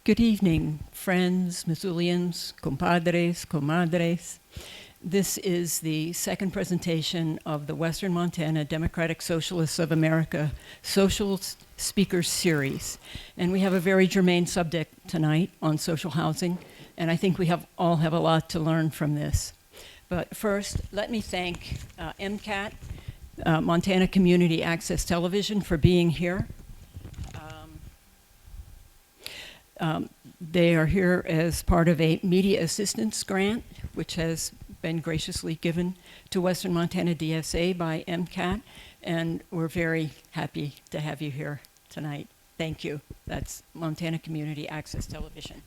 Good evening, friends, Missoulians, compadres, comadres. This is the second presentation of the Western Montana Democratic Socialists of America Socialist Speakers Series. And we have a very germane subject tonight on social housing, and I think we all have a lot to learn from this. But first, let me thank MCAT, Montana Community Access Television, for being here. They are here as part of a media assistance grant, which has been graciously given to Western Montana DSA by MCAT, and we're very happy to have you here tonight. Thank you. That's Montana Community Access Television.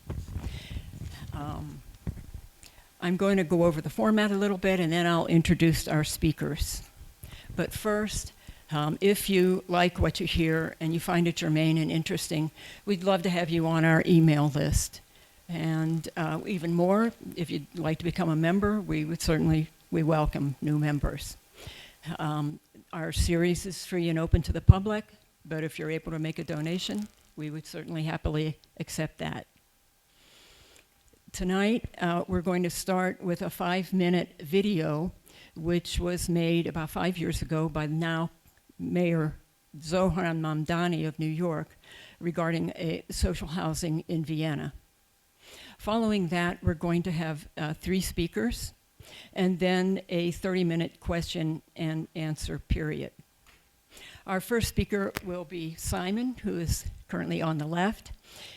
I'm going to go over the format a little bit, and then I'll introduce our speakers. But first, if you like what you hear and you find it germane and interesting, we'd love to have you on our email list. And even more, if you'd like to become a member, we welcome new members. Our series is free and open to the public, but if you're able to make a donation, we would certainly happily accept that. Tonight, we're going to start with a 5-minute video, which was made about 5 years ago by now Mayor Zohran Mamdani of New York regarding social housing in Vienna. Following that, we're going to have 3 speakers and then a 30-minute question and answer period. Our first speaker will be Simon, who is currently on the left.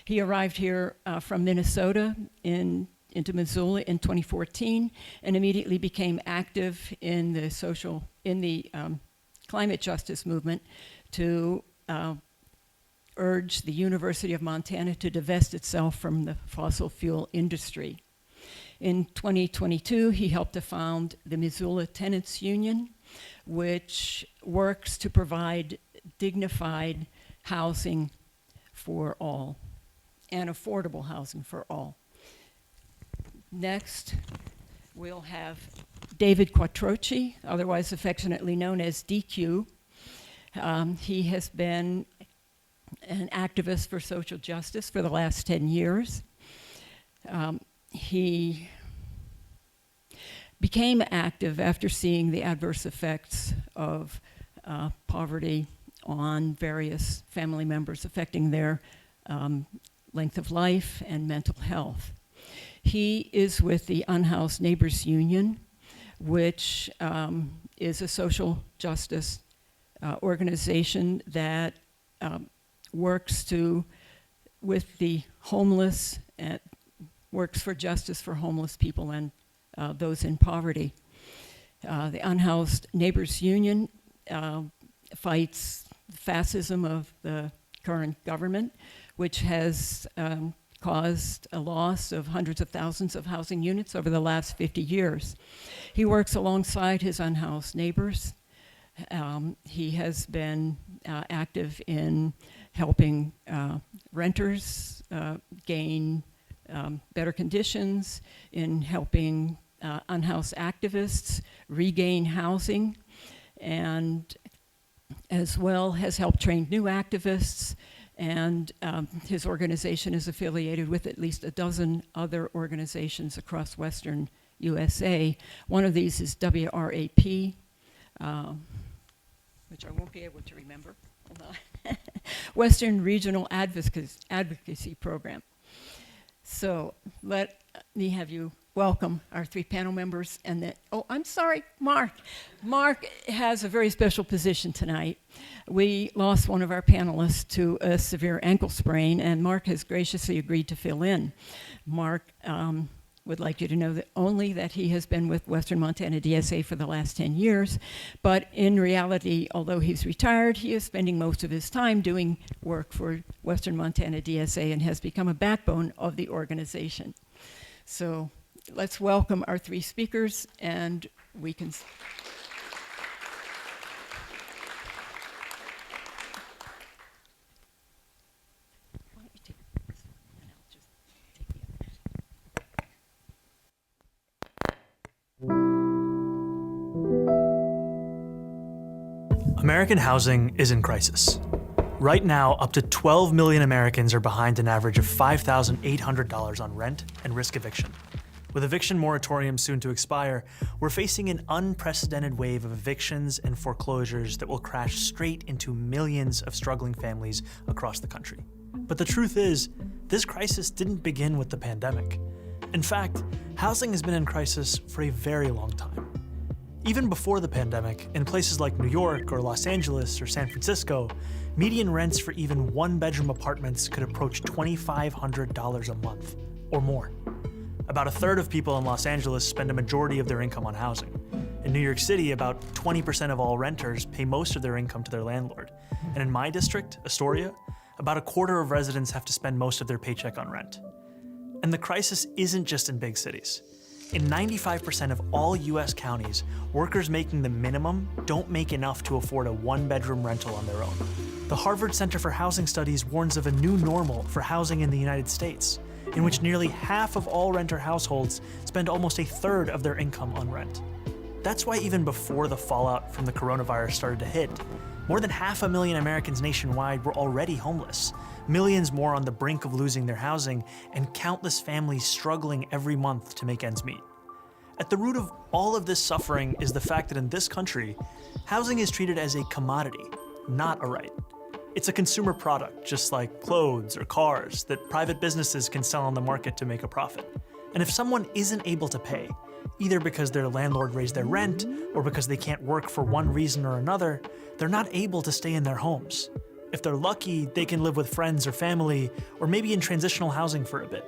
He arrived here from Minnesota into Missoula in 2014 and immediately became active in the climate justice movement to urge the University of Montana to divest itself from the fossil fuel industry. In 2022, he helped to found the Missoula Tenants Union, which works to provide dignified housing for all and affordable housing for all. Next, we'll have David Quattrocchi, otherwise affectionately known as DQ. He has been an activist for social justice for the last 10 years. He became active after seeing the adverse effects of poverty on various family members, affecting their length of life and mental health. He is with the Unhoused Neighbors Union, which is a social justice organization that works with the homeless and works for justice for homeless people and those in poverty. The Unhoused Neighbors Union fights fascism of the current government, which has caused a loss of hundreds of thousands of housing units over the last 50 years. He works alongside his unhoused neighbors. He has been active in helping renters gain better conditions, in helping unhoused activists regain housing, and as well has helped train new activists. And his organization is affiliated with at least a dozen other organizations across Western USA. One of these is WRAP, which I won't be able to remember. Hold on. Western Regional Advocacy Program. So let me have you welcome our 3 panel members, and then, oh, I'm sorry, Mark. Mark has a very special position tonight. We lost one of our panelists to a severe ankle sprain, and Mark has graciously agreed to fill in. Mark would like you to know that he has been with Western Montana DSA for the last 10 years, but in reality, although he's retired, he is spending most of his time doing work for Western Montana DSA and has become a backbone of the organization. So let's welcome our 3 speakers, and we can... American housing is in crisis. Right now, up to 12 million Americans are behind an average of $5,800 on rent and risk eviction. With eviction moratoriums soon to expire, we're facing an unprecedented wave of evictions and foreclosures that will crash straight into millions of struggling families across the country. But the truth is, this crisis didn't begin with the pandemic. In fact, housing has been in crisis for a very long time. Even before the pandemic, in places like New York or Los Angeles or San Francisco, median rents for even one-bedroom apartments could approach $2,500 a month or more. About a third of people in Los Angeles spend a majority of their income on housing. In New York City, about 20% of all renters pay most of their income to their landlord. And in my district, Astoria, about a quarter of residents have to spend most of their paycheck on rent. And the crisis isn't just in big cities. In 95% of all US counties, workers making the minimum don't make enough to afford a one-bedroom rental on their own. The Harvard Center for Housing Studies warns of a new normal for housing in the United States, in which nearly half of all renter households spend almost a third of their income on rent. That's why even before the fallout from the coronavirus started to hit, more than 500,000 Americans nationwide were already homeless, millions more on the brink of losing their housing, and countless families struggling every month to make ends meet. At the root of all of this suffering is the fact that in this country, housing is treated as a commodity, not a right. It's a consumer product, just like clothes or cars, that private businesses can sell on the market to make a profit. And if someone isn't able to pay, either because their landlord raised their rent or because they can't work for one reason or another, they're not able to stay in their homes. If they're lucky, they can live with friends or family, or maybe in transitional housing for a bit.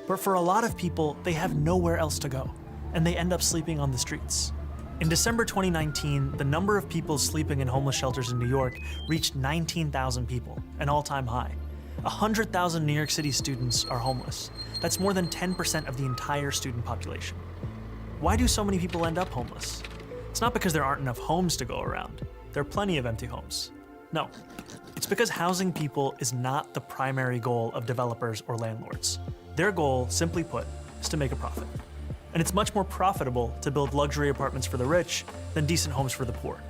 But for a lot of people, they have nowhere else to go, and they end up sleeping on the streets. In December 2019, the number of people sleeping in homeless shelters in New York reached 19,000 people, an all-time high. 100,000 New York City students are homeless. That's more than 10% of the entire student population. Why do so many people end up homeless? It's not because there aren't enough homes to go around. There are plenty of empty homes. No, it's because housing people is not the primary goal of developers or landlords. Their goal, simply put, is to make a profit. And it's much more profitable to build luxury apartments for the rich than decent homes for the poor.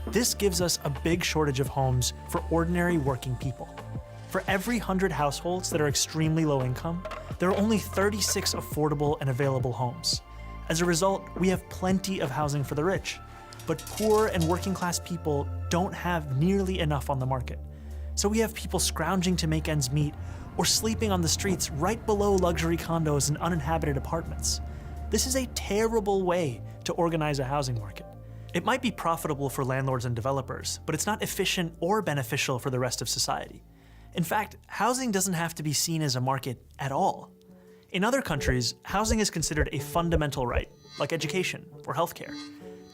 This gives us a big shortage of homes for ordinary working people. For every 100 households that are extremely low income, there are only 36 affordable and available homes. As a result, we have plenty of housing for the rich, but poor and working class people don't have nearly enough on the market. So we have people scrounging to make ends meet or sleeping on the streets right below luxury condos and uninhabited apartments. This is a terrible way to organize a housing market. It might be profitable for landlords and developers, but it's not efficient or beneficial for the rest of society. In fact, housing doesn't have to be seen as a market at all. In other countries, housing is considered a fundamental right, like education or healthcare.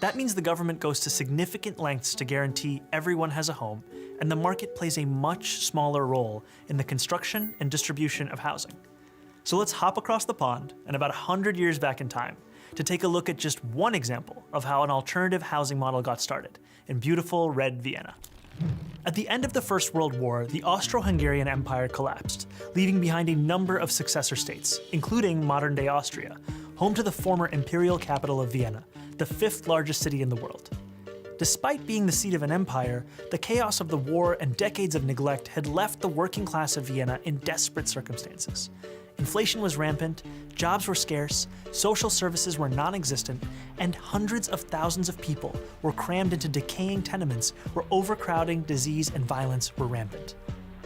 That means the government goes to significant lengths to guarantee everyone has a home, and the market plays a much smaller role in the construction and distribution of housing. So let's hop across the pond and about 100 years back in time to take a look at just one example of how an alternative housing model got started in beautiful red Vienna. At the end of the First World War, the Austro-Hungarian Empire collapsed, leaving behind a number of successor states, including modern-day Austria, home to the former imperial capital of Vienna, the fifth largest city in the world. Despite being the seat of an empire, the chaos of the war and decades of neglect had left the working class of Vienna in desperate circumstances. Inflation was rampant, jobs were scarce, social services were non-existent, and hundreds of thousands of people were crammed into decaying tenements where overcrowding, disease, and violence were rampant.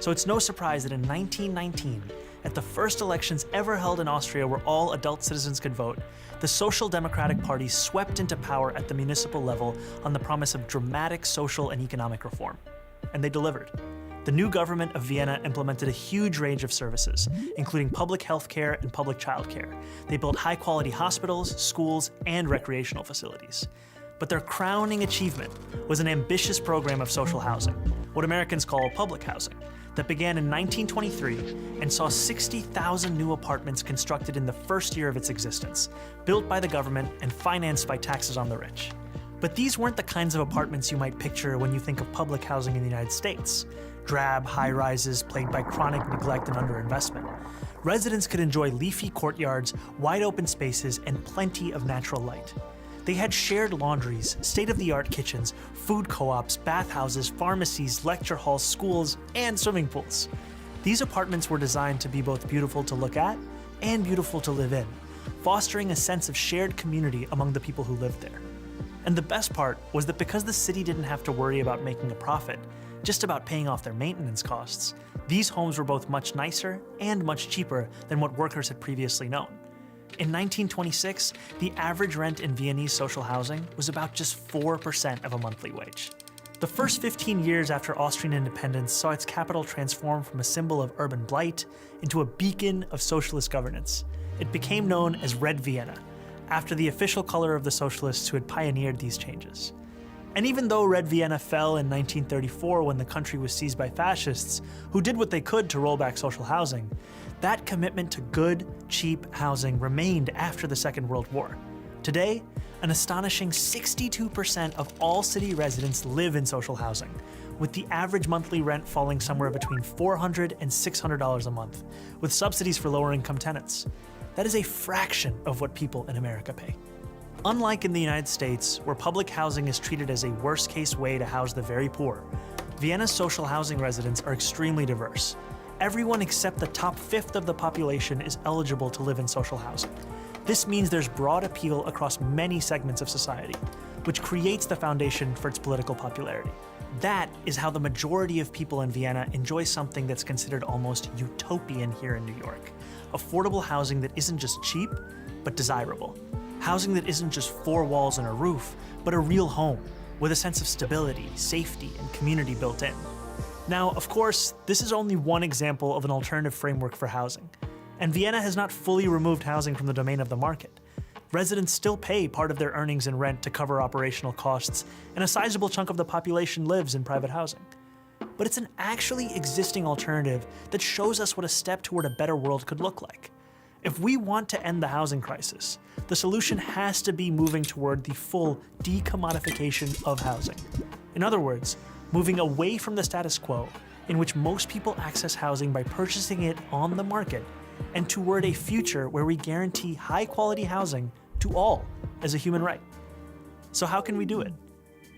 So it's no surprise that in 1919, at the first elections ever held in Austria where all adult citizens could vote, the Social Democratic Party swept into power at the municipal level on the promise of dramatic social and economic reform. And they delivered. The new government of Vienna implemented a huge range of services, including public health care and public child care. They built high-quality hospitals, schools, and recreational facilities. But their crowning achievement was an ambitious program of social housing, what Americans call public housing, that began in 1923 and saw 60,000 new apartments constructed in the first year of its existence, built by the government and financed by taxes on the rich. But these weren't the kinds of apartments you might picture when you think of public housing in the United States. Drab high-rises plagued by chronic neglect and underinvestment. Residents could enjoy leafy courtyards, wide-open spaces, and plenty of natural light. They had shared laundries, state-of-the-art kitchens, food co-ops, bathhouses, pharmacies, lecture halls, schools, and swimming pools. These apartments were designed to be both beautiful to look at and beautiful to live in, fostering a sense of shared community among the people who lived there. And the best part was that because the city didn't have to worry about making a profit, just about paying off their maintenance costs, these homes were both much nicer and much cheaper than what workers had previously known. In 1926, the average rent in Viennese social housing was about just 4% of a monthly wage. The first 15 years after Austrian independence saw its capital transform from a symbol of urban blight into a beacon of socialist governance. It became known as Red Vienna, after the official color of the socialists who had pioneered these changes. And even though Red Vienna fell in 1934 when the country was seized by fascists, who did what they could to roll back social housing, that commitment to good, cheap housing remained after the Second World War. Today, an astonishing 62% of all city residents live in social housing, with the average monthly rent falling somewhere between $400 and $600 a month, with subsidies for lower-income tenants. That is a fraction of what people in America pay. Unlike in the United States, where public housing is treated as a worst-case way to house the very poor, Vienna's social housing residents are extremely diverse. Everyone except the top fifth of the population is eligible to live in social housing. This means there's broad appeal across many segments of society, which creates the foundation for its political popularity. That is how the majority of people in Vienna enjoy something that's considered almost utopian here in New York. Affordable housing that isn't just cheap, but desirable. Housing that isn't just four walls and a roof, but a real home, with a sense of stability, safety, and community built in. Now, of course, this is only one example of an alternative framework for housing, and Vienna has not fully removed housing from the domain of the market. Residents still pay part of their earnings in rent to cover operational costs, and a sizable chunk of the population lives in private housing. But it's an actually existing alternative that shows us what a step toward a better world could look like. If we want to end the housing crisis, the solution has to be moving toward the full decommodification of housing. In other words, moving away from the status quo, in which most people access housing by purchasing it on the market, and toward a future where we guarantee high-quality housing to all as a human right. So how can we do it?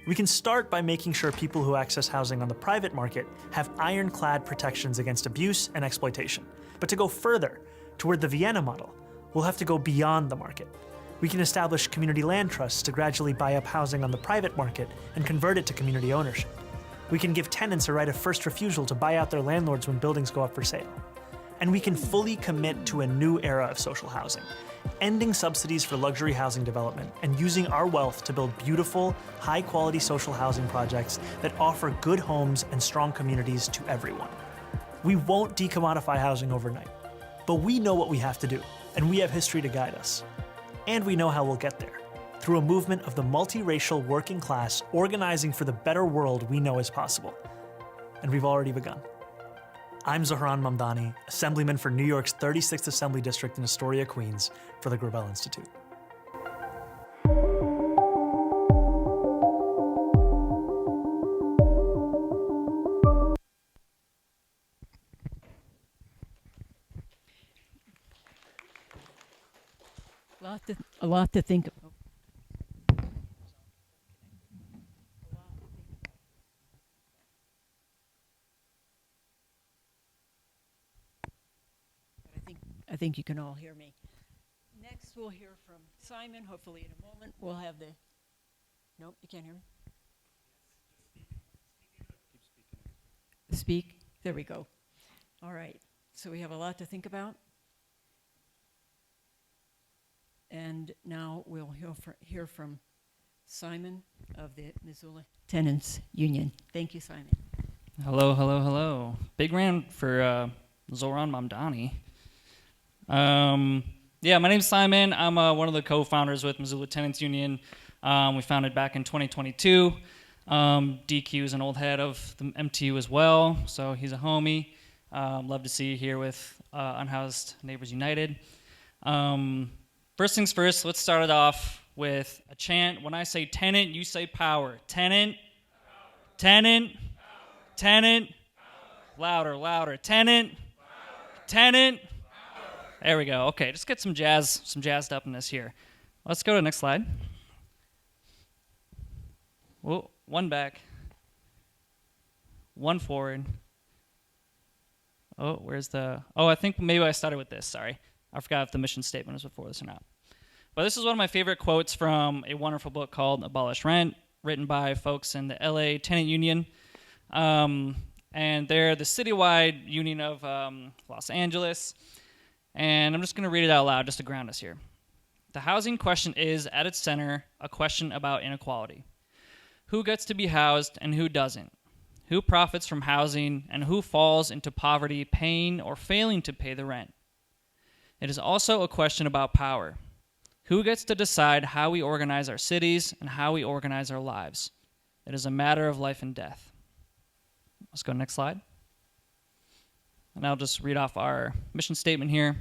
We can start by making sure people who access housing on the private market have ironclad protections against abuse and exploitation. But to go further, toward the Vienna model, we'll have to go beyond the market. We can establish community land trusts to gradually buy up housing on the private market and convert it to community ownership. We can give tenants a right of first refusal to buy out their landlords when buildings go up for sale. And we can fully commit to a new era of social housing, ending subsidies for luxury housing development and using our wealth to build beautiful, high-quality social housing projects that offer good homes and strong communities to everyone. We won't decommodify housing overnight, but we know what we have to do, and we have history to guide us. And we know how we'll get there, through a movement of the multiracial working class organizing for the better world we know is possible. And we've already begun. I'm Zohran Mamdani, Assemblyman for New York's 36th Assembly District in Astoria, Queens, for the Gravel Institute. A lot to think about. I think you can all hear me. Next, we'll hear from Simon. Hopefully, in a moment, we'll have the. Nope, you can't hear me. Speak. There we go. All right. So we have a lot to think about. And now we'll hear from Simon of the Missoula Tenants Union. Thank you, Simon. Hello, hello, hello. Big round for Zohran Mamdani. Yeah, my name's Simon. I'm one of the co-founders with Missoula Tenants Union. We founded back in 2022. DQ is an old head of the MTU as well, so he's a homie. Love to see you here with Unhoused Neighbors United. First things first, let's start it off with a chant. When I say tenant, you say power. Tenant, tenant, tenant, louder, louder. Tenant, tenant. There we go. Okay, just get some jazzed up in this here. Let's go to the next slide. Whoa, one back. One forward. Oh, where's the... Oh, I think maybe I started with this. Sorry. I forgot if the mission statement was before this or not. But this is one of my favorite quotes from a wonderful book called Abolish Rent, written by folks in the LA Tenant Union. And they're the citywide union of Los Angeles. And I'm just going to read it out loud just to ground us here. The housing question is, at its center, a question about inequality. Who gets to be housed and who doesn't? Who profits from housing and who falls into poverty paying or failing to pay the rent? It is also a question about power. Who gets to decide how we organize our cities and how we organize our lives? It is a matter of life and death. Let's go next slide. And I'll just read off our mission statement here.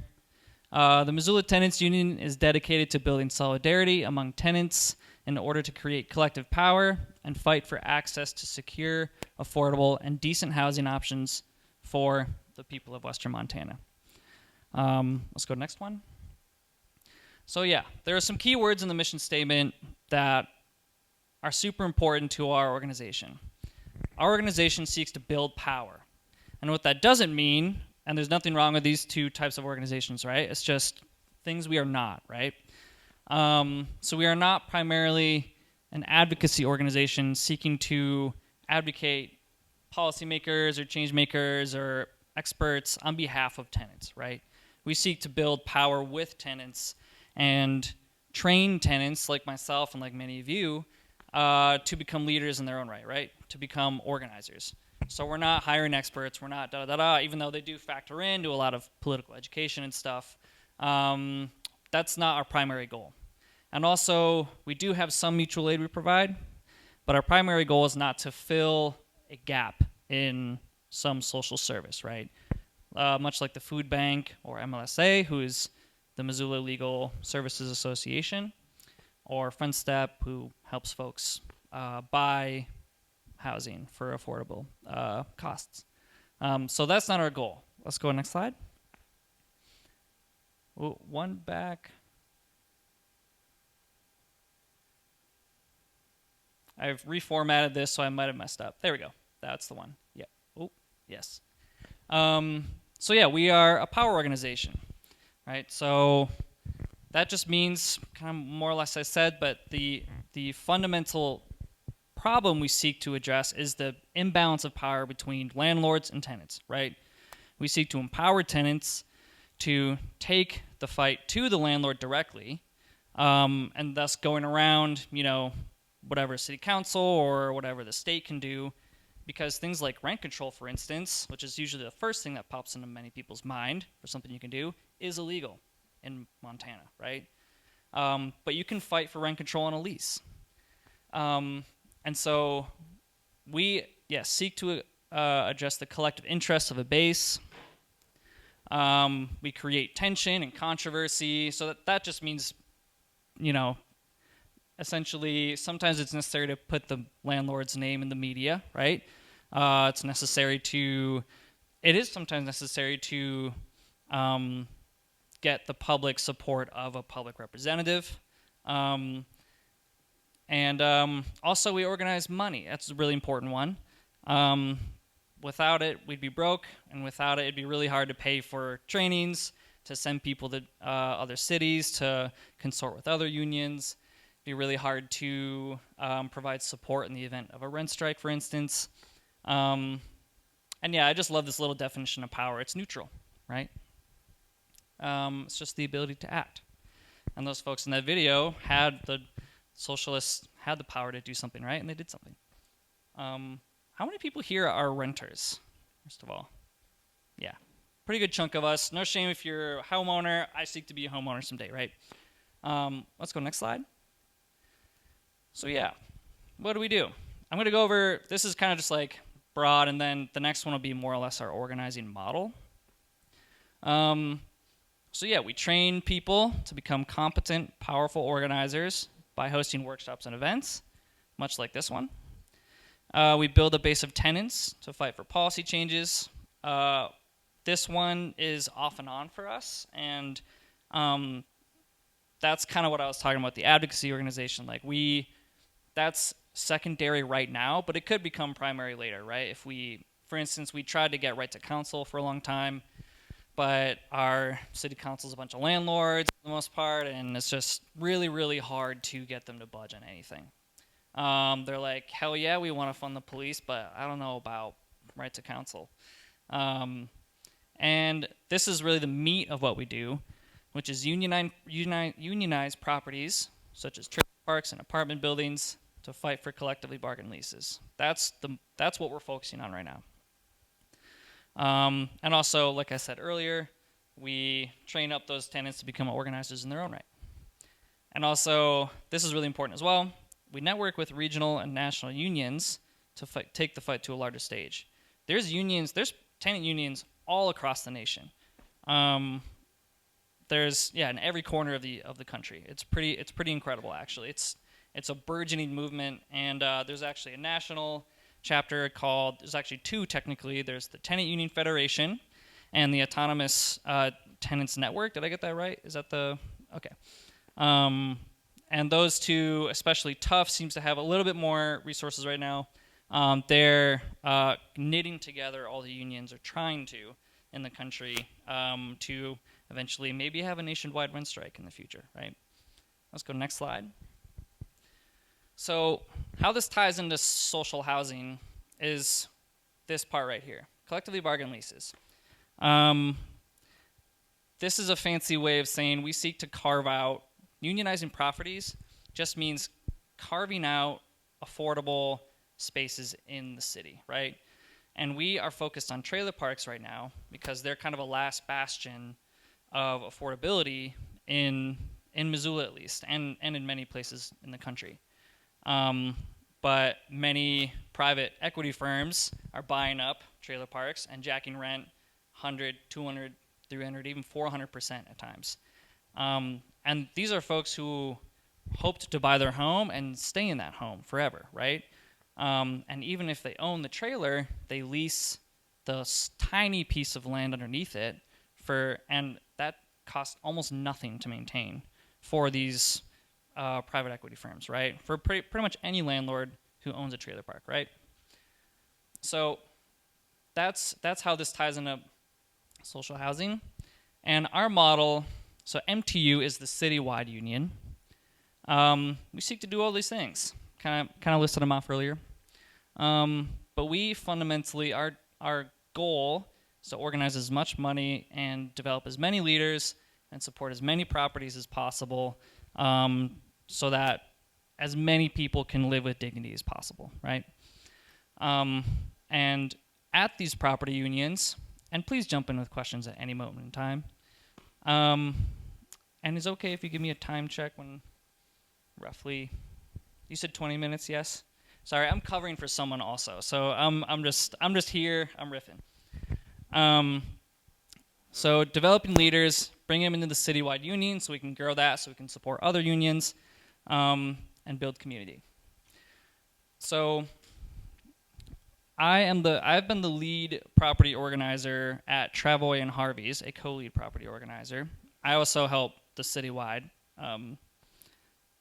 The Missoula Tenants Union is dedicated to building solidarity among tenants in order to create collective power and fight for access to secure, affordable, and decent housing options for the people of Western Montana. Let's go to the next one. So yeah, there are some key words in the mission statement that are super important to our organization. Our organization seeks to build power. And what that doesn't mean, and there's nothing wrong with these two types of organizations, right? It's just things we are not, right? So we are not primarily an advocacy organization seeking to advocate policymakers or change makers or experts on behalf of tenants, right? We seek to build power with tenants and train tenants like myself and like many of you to become leaders in their own right? To become organizers. So we're not hiring experts, we're not da-da-da-da, even though they do factor into a lot of political education and stuff. That's not our primary goal. And also, we do have some mutual aid we provide, but our primary goal is not to fill a gap in some social service, right? Much like the food bank or MLSA, who is the Missoula Legal Services Association, or Front Step, who helps folks buy housing for affordable costs. So that's not our goal. Let's go next slide. Oh, one back. I've reformatted this, so I might have messed up. There we go. That's the one. Yep. Oh, yes. So yeah, we are a power organization, right? So that just means, kind of more or less I said, but the fundamental problem we seek to address is the imbalance of power between landlords and tenants, right? We seek to empower tenants to take the fight to the landlord directly, and thus going around, whatever city council or whatever the state can do, because things like rent control, for instance, which is usually the first thing that pops into many people's mind for something you can do, is illegal in Montana, right? But you can fight for rent control on a lease. And so we, seek to address the collective interests of a base. We create tension and controversy, so that just means, essentially, sometimes it's necessary to put the landlord's name in the media, right? It is sometimes necessary to get the public support of a public representative. And also we organize money. That's a really important one. Without it, we'd be broke, and without it, it'd be really hard to pay for trainings, to send people to other cities, to consort with other unions. It'd be really hard to provide support in the event of a rent strike, for instance. And I just love this little definition of power. It's neutral, right? It's just the ability to act. And those folks in that video Socialists had the power to do something, right? And they did something. How many people here are renters, first of all? Yeah, pretty good chunk of us. No shame if you're a homeowner. I seek to be a homeowner someday, right? Let's go next slide. So what do we do? I'm going to go over, this is kind of just like broad, and then the next one will be more or less our organizing model. We train people to become competent, powerful organizers by hosting workshops and events, much like this one. We build a base of tenants to fight for policy changes. This one is off and on for us, and that's kind of what I was talking about, the advocacy organization. That's secondary right now, but it could become primary later, right? If we, for instance, we tried to get right to counsel for a long time, but our city council is a bunch of landlords for the most part, and it's just really, really hard to get them to budge on anything. They're like, hell yeah, we want to fund the police, but I don't know about right to counsel. And this is really the meat of what we do, which is unionize properties, such as trailer parks and apartment buildings, to fight for collectively bargained leases. That's what we're focusing on right now. And also, like I said earlier, we train up those tenants to become organizers in their own right. And also, this is really important as well, we network with regional and national unions to take the fight to a larger stage. There's tenant unions all across the nation. There's in every corner of the country. It's pretty incredible, actually. It's a burgeoning movement, and there's actually a national chapter called, there's actually two technically. There's the Tenant Union Federation and the Autonomous Tenants Network. Did I get that right? Is that the, okay. And those two, especially Tough, seems to have a little bit more resources right now. They're knitting together all the unions, or trying to, in the country, to eventually maybe have a nationwide rent strike in the future, right? Let's go next slide. So how this ties into social housing is this part right here, collectively bargained leases. This is a fancy way of saying we seek to carve out, unionizing properties just means carving out affordable spaces in the city, right? And we are focused on trailer parks right now because they're kind of a last bastion of affordability in Missoula at least, and in many places in the country. But many private equity firms are buying up trailer parks and jacking rent 100, 200, 300, even 400% at times. And these are folks who hoped to buy their home and stay in that home forever, right? And even if they own the trailer, they lease the tiny piece of land underneath it and that costs almost nothing to maintain for these private equity firms, right? For pretty much any landlord who owns a trailer park, right? So that's how this ties into social housing. And our model, so MTU is the citywide union. We seek to do all these things. Kind of listed them off earlier. But we fundamentally, our goal is to organize as much money and develop as many leaders and support as many properties as possible, so that as many people can live with dignity as possible, right? And at these property unions, and please jump in with questions at any moment in time. And it's okay if you give me a time check when roughly, you said 20 minutes, yes? Sorry, I'm covering for someone also, so I'm just here, I'm riffing. So developing leaders, bring them into the citywide union so we can grow that, so we can support other unions, and build community. So I've been the lead property organizer at Travoy and Harvey's, a co-lead property organizer. I also help the citywide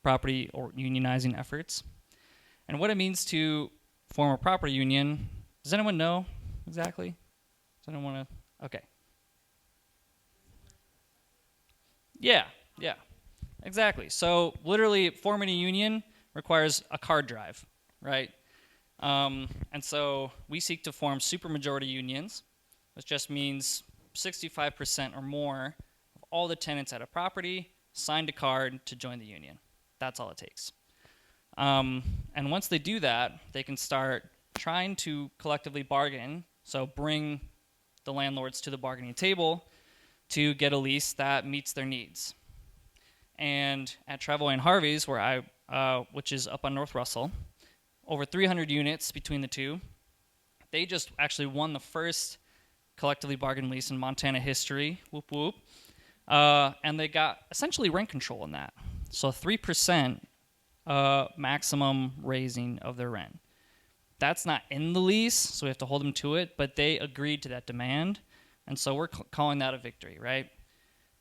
property or unionizing efforts. And what it means to form a property union, does anyone know exactly? Does anyone want to? Okay. Yeah, exactly. So literally forming a union requires a card drive, right? And so we seek to form supermajority unions, which just means 65% or more of all the tenants at a property signed a card to join the union. That's all it takes. And once they do that, they can start trying to collectively bargain, so bring the landlords to the bargaining table to get a lease that meets their needs. And at Travoy and Harvey's, where which is up on North Russell, over 300 units between the two, they just actually won the first collectively bargained lease in Montana history, whoop whoop, and they got essentially rent control in that. So 3% maximum raising of their rent. That's not in the lease, so we have to hold them to it, but they agreed to that demand, and so we're calling that a victory, right?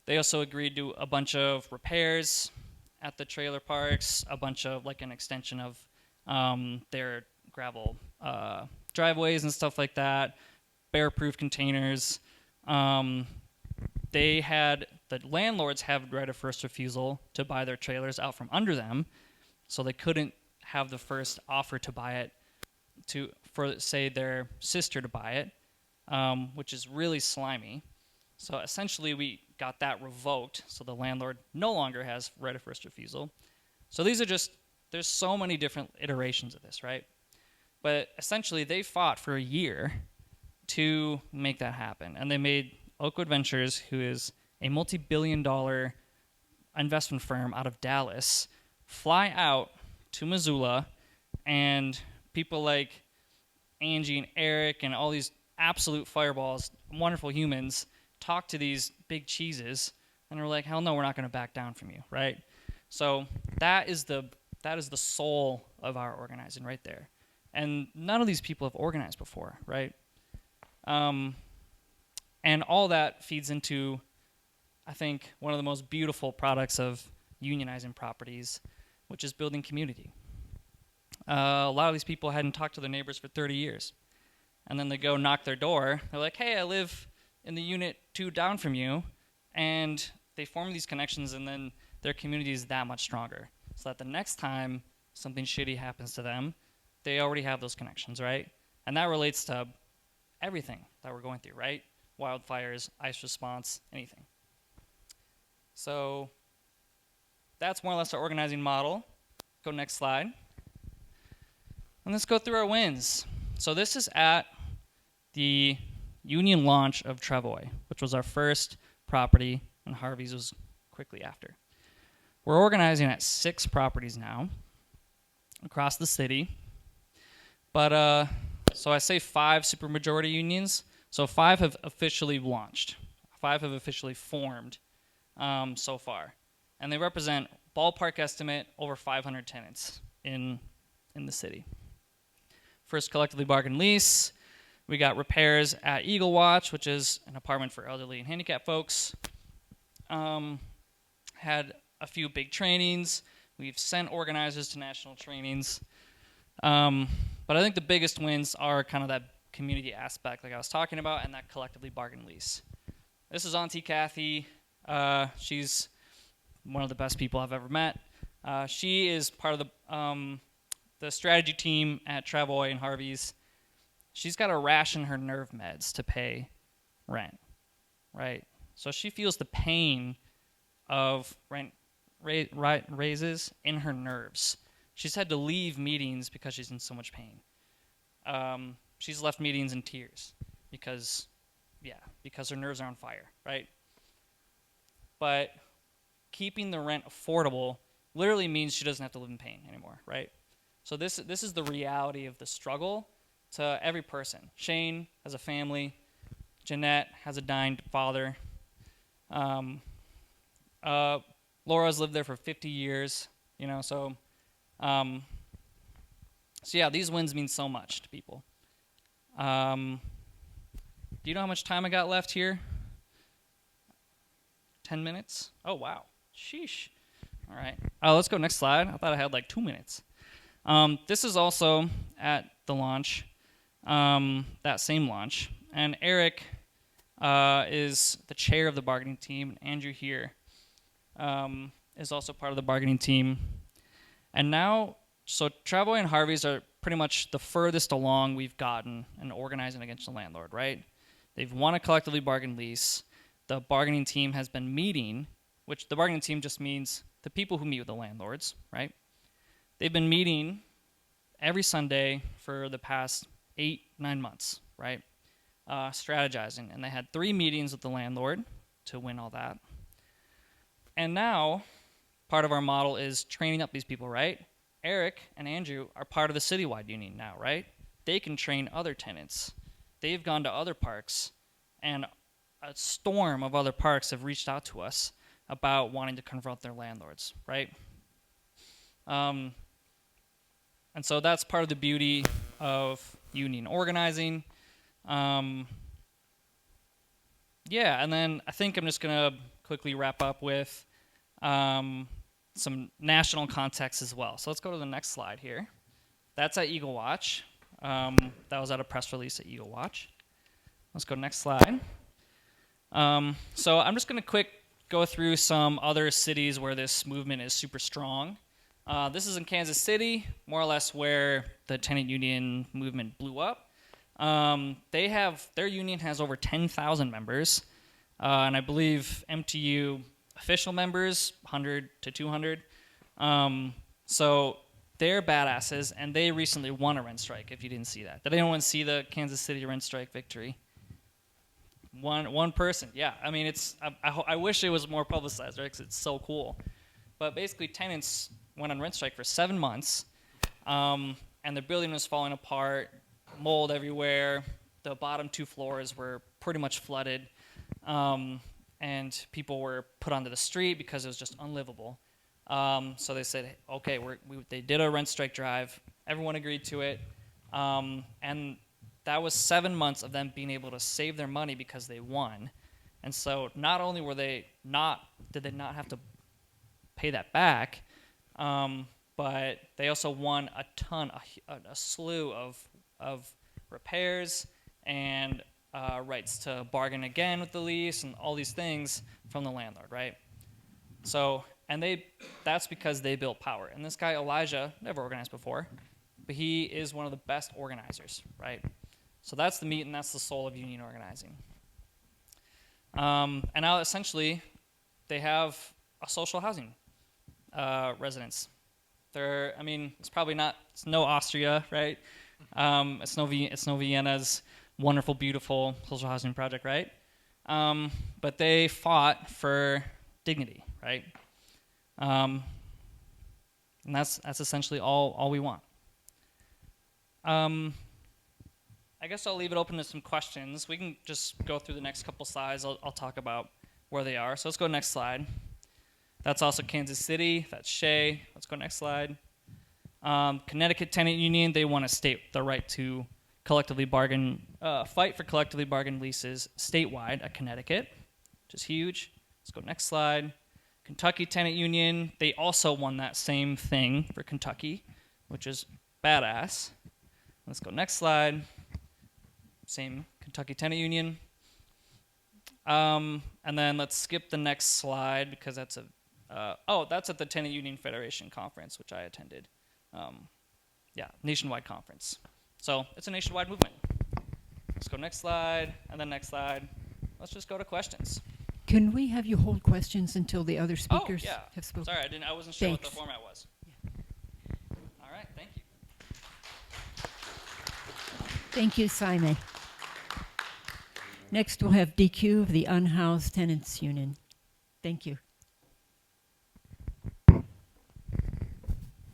They also agreed to a bunch of repairs at the trailer parks, a bunch of, like an extension of their gravel driveways and stuff like that, bear-proof containers. The landlords have right of first refusal to buy their trailers out from under them, so they couldn't have the first offer to buy it for say their sister to buy it, which is really slimy. So essentially we got that revoked, so the landlord no longer has right of first refusal. So there's so many different iterations of this, right? But essentially they fought for a year to make that happen, and they made Oakwood Ventures, who is a multi-billion-dollar investment firm out of Dallas, fly out to Missoula, and people like Angie and Eric and all these absolute fireballs, wonderful humans, talk to these big cheeses, and they're like, hell no, we're not going to back down from you, right? So that is the soul of our organizing right there. And none of these people have organized before, right? And all that feeds into, I think, one of the most beautiful products of unionizing properties, which is building community. A lot of these people hadn't talked to their neighbors for 30 years. And then they go knock their door. They're like, hey, I live in the unit 2 down from you. And they form these connections, and then their community is that much stronger. So that the next time something shitty happens to them, they already have those connections, right? And that relates to everything that we're going through, right? Wildfires, ice response, anything. So that's more or less our organizing model. Go next slide. And let's go through our wins. So this is at the union launch of Travoy, which was our first property, and Harvey's was quickly after. We're organizing at 6 properties now across the city. But so I say 5 supermajority unions. So 5 have officially launched. 5 have officially formed so far. And they represent, ballpark estimate, over 500 tenants in the city. First collectively bargained lease. We got repairs at Eagle Watch, which is an apartment for elderly and handicapped folks. Had a few big trainings. We've sent organizers to national trainings. But I think the biggest wins are kind of that community aspect like I was talking about, and that collectively bargained lease. This is Auntie Kathy. She's one of the best people I've ever met. She is part of the strategy team at Travoy and Harvey's. She's got to ration her nerve meds to pay rent, right? So she feels the pain of rent raises in her nerves. She's had to leave meetings because she's in so much pain. She's left meetings in tears because her nerves are on fire, right? But keeping the rent affordable literally means she doesn't have to live in pain anymore, right? So this is the reality of the struggle to every person. Shane has a family. Jeanette has a dying father. Laura's lived there for 50 years, so yeah, these wins mean so much to people. Do you know how much time I got left here? 10 minutes? Oh, wow. Sheesh. All right. Let's go next slide. I thought I had like 2 minutes. This is also at the launch, that same launch. And Eric is the chair of the bargaining team. And Andrew here is also part of the bargaining team. And now, so Travoy and Harvey's are pretty much the furthest along we've gotten in organizing against the landlord, right? They've won a collectively bargained lease. The bargaining team has been meeting, which the bargaining team just means the people who meet with the landlords, right? They've been meeting every Sunday for the past 8-9 months, right? Strategizing. And they had 3 meetings with the landlord to win all that. And now, part of our model is training up these people, right? Eric and Andrew are part of the citywide union now, right? They can train other tenants. They've gone to other parks, and a storm of other parks have reached out to us about wanting to confront their landlords, right? And so that's part of the beauty of union organizing. And then I think I'm just going to quickly wrap up with some national context as well. So let's go to the next slide here. That's at Eagle Watch. That was at a press release at Eagle Watch. Let's go next slide. So I'm just going to go through some other cities where this movement is super strong. This is in Kansas City, more or less where the tenant union movement blew up. Their union has over 10,000 members, and I believe MTU official members 100 to 200. So they're badasses, and they recently won a rent strike. If you didn't see that, did anyone see the Kansas City rent strike victory? One person, yeah. I mean, I wish it was more publicized, right? Because it's so cool. But basically, tenants went on rent strike for 7 months, and the building was falling apart, mold everywhere. The bottom 2 floors were pretty much flooded, and people were put onto the street because it was just unlivable. So they said, okay, they did a rent strike drive. Everyone agreed to it, and that was 7 months of them being able to save their money because they won. And so not only did they not have to pay that back, but they also won a slew of repairs and rights to bargain again with the lease and all these things from the landlord, right? So, that's because they built power. And this guy, Elijah, never organized before, but he is one of the best organizers, right? So that's the meat and that's the soul of union organizing. And now essentially, they have a social housing residence. It's no Austria, right? It's no Vienna's wonderful, beautiful social housing project, right? But they fought for dignity, right? And that's essentially all we want. I guess I'll leave it open to some questions. We can just go through the next couple slides. I'll talk about where they are. So let's go next slide. That's also Kansas City. That's Shea. Let's go next slide. Connecticut Tenant Union, they want to state the right to collectively bargain, fight for collectively bargained leases statewide at Connecticut, which is huge. Let's go next slide. Kentucky Tenant Union, they also won that same thing for Kentucky, which is badass. Let's go next slide. Same Kentucky Tenant Union. And then let's skip the next slide because that's that's at the Tenant Union Federation Conference, which I attended. Nationwide conference. So it's a nationwide movement. Let's go next slide, and then next slide. Let's just go to questions. Can we have you hold questions until the other speakers have spoken? Sorry, I wasn't sure Thanks. what the format was. All right, thank you. Thank you, Simon. Next, we'll have DQ of the Unhoused Tenants Union. Thank you.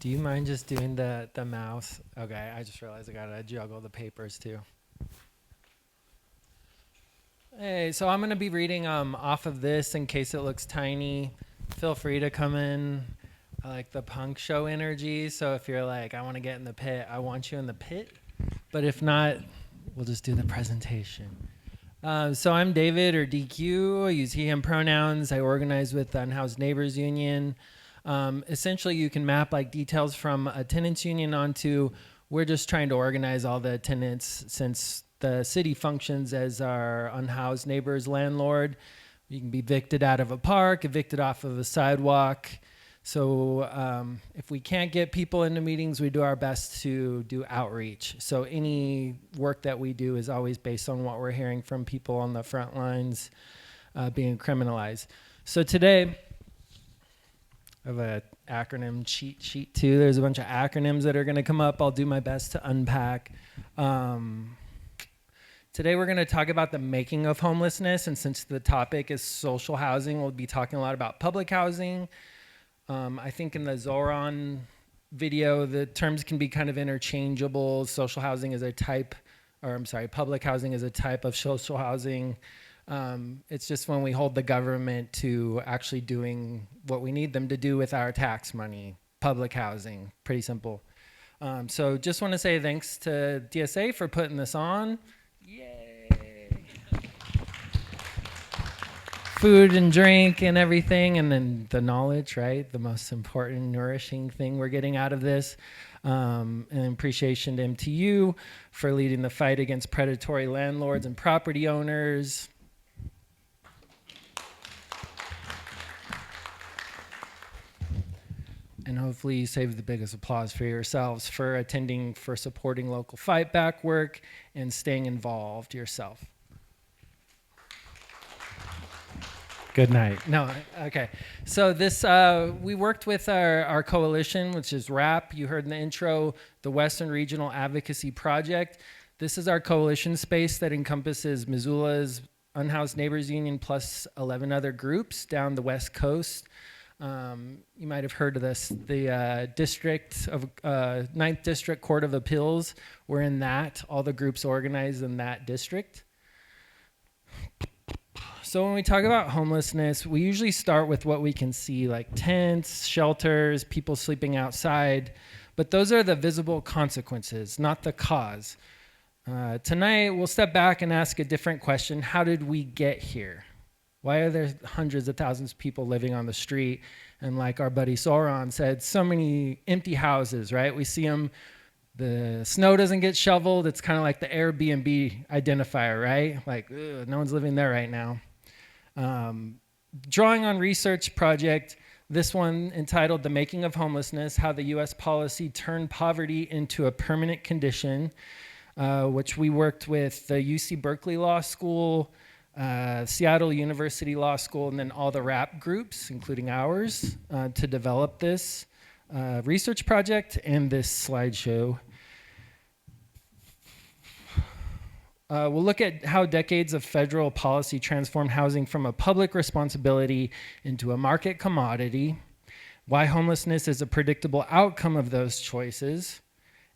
Do you mind just doing the mouse? Okay, I just realized I gotta juggle the papers too. Hey, so I'm gonna be reading off of this in case it looks tiny. Feel free to come in. I like the punk show energy, so if you're like, I want to get in the pit, I want you in the pit. But if not, we'll just do the presentation. So I'm David, or DQ. I use he, him pronouns. I organize with the Unhoused Neighbors Union. Essentially, you can map like details from a tenants union onto, we're just trying to organize all the tenants since the city functions as our unhoused neighbors landlord. You can be evicted out of a park, evicted off of a sidewalk. So if we can't get people into meetings, we do our best to do outreach. So any work that we do is always based on what we're hearing from people on the front lines being criminalized. So today, I have an acronym cheat sheet too. There's a bunch of acronyms that are going to come up. I'll do my best to unpack. Today we're going to talk about the making of homelessness, and since the topic is social housing, we'll be talking a lot about public housing. I think in the Zoran video, the terms can be kind of interchangeable. Social housing is a type, public housing is a type of social housing. It's just when we hold the government to actually doing what we need them to do with our tax money. Public housing, pretty simple. So just want to say thanks to DSA for putting this on. Yay! food and drink and everything, and then the knowledge, right? The most important, nourishing thing we're getting out of this. And appreciation to MTU for leading the fight against predatory landlords and property owners. And hopefully you save the biggest applause for yourselves for attending, for supporting local fight back work, and staying involved yourself. Good night. No, okay. So this, we worked with our coalition, which is RAP. You heard in the intro, the Western Regional Advocacy Project. This is our coalition space that encompasses Missoula's Unhoused Neighbors Union plus 11 other groups down the West Coast. You might have heard of this. The district of 9th District Court of Appeals, we're in that. All the groups organized in that district. So when we talk about homelessness, we usually start with what we can see, like tents, shelters, people sleeping outside. But those are the visible consequences, not the cause. Tonight, we'll step back and ask a different question. How did we get here? Why are there hundreds of thousands of people living on the street? And like our buddy Sauron said, so many empty houses, right? We see them, the snow doesn't get shoveled. It's kind of like the Airbnb identifier, right? Like, no one's living there right now. Drawing on research project, this one entitled The Making of Homelessness, How the U.S. Policy Turned Poverty into a Permanent Condition, which we worked with the UC Berkeley Law School, Seattle University Law School, and then all the RAP groups, including ours, to develop this research project and this slideshow. We'll look at how decades of federal policy transformed housing from a public responsibility into a market commodity, why homelessness is a predictable outcome of those choices,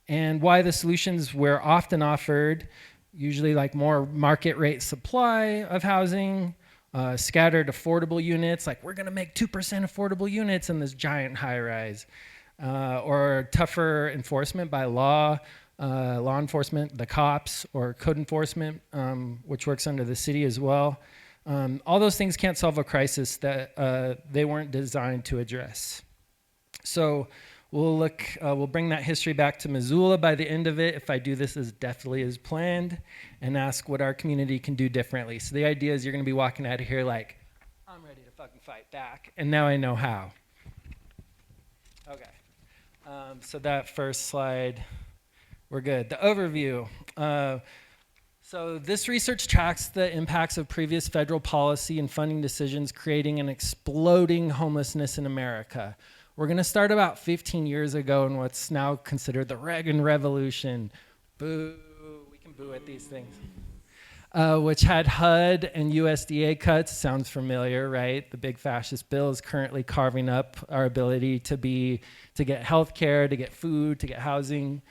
and why the solutions we're often offered, usually like more market rate supply of housing, scattered affordable units, like we're gonna make 2% affordable units in this giant high rise, or tougher enforcement by law enforcement, the cops, or code enforcement, which works under the city as well. All those things can't solve a crisis that they weren't designed to address. So we'll bring that history back to Missoula by the end of it, if I do this as deftly as planned, and ask what our community can do differently. So the idea is you're gonna be walking out of here like, I'm ready to fucking fight back, and now I know how. Okay, so that first slide, we're good. The overview. So this research tracks the impacts of previous federal policy and funding decisions creating an exploding homelessness in America. We're gonna start about 15 years ago in what's now considered the Reagan Revolution. Boo, we can boo at these things. Which had HUD and USDA cuts. Sounds familiar, right? The big fascist bill is currently carving up our ability to get health care, to get food, to get housing.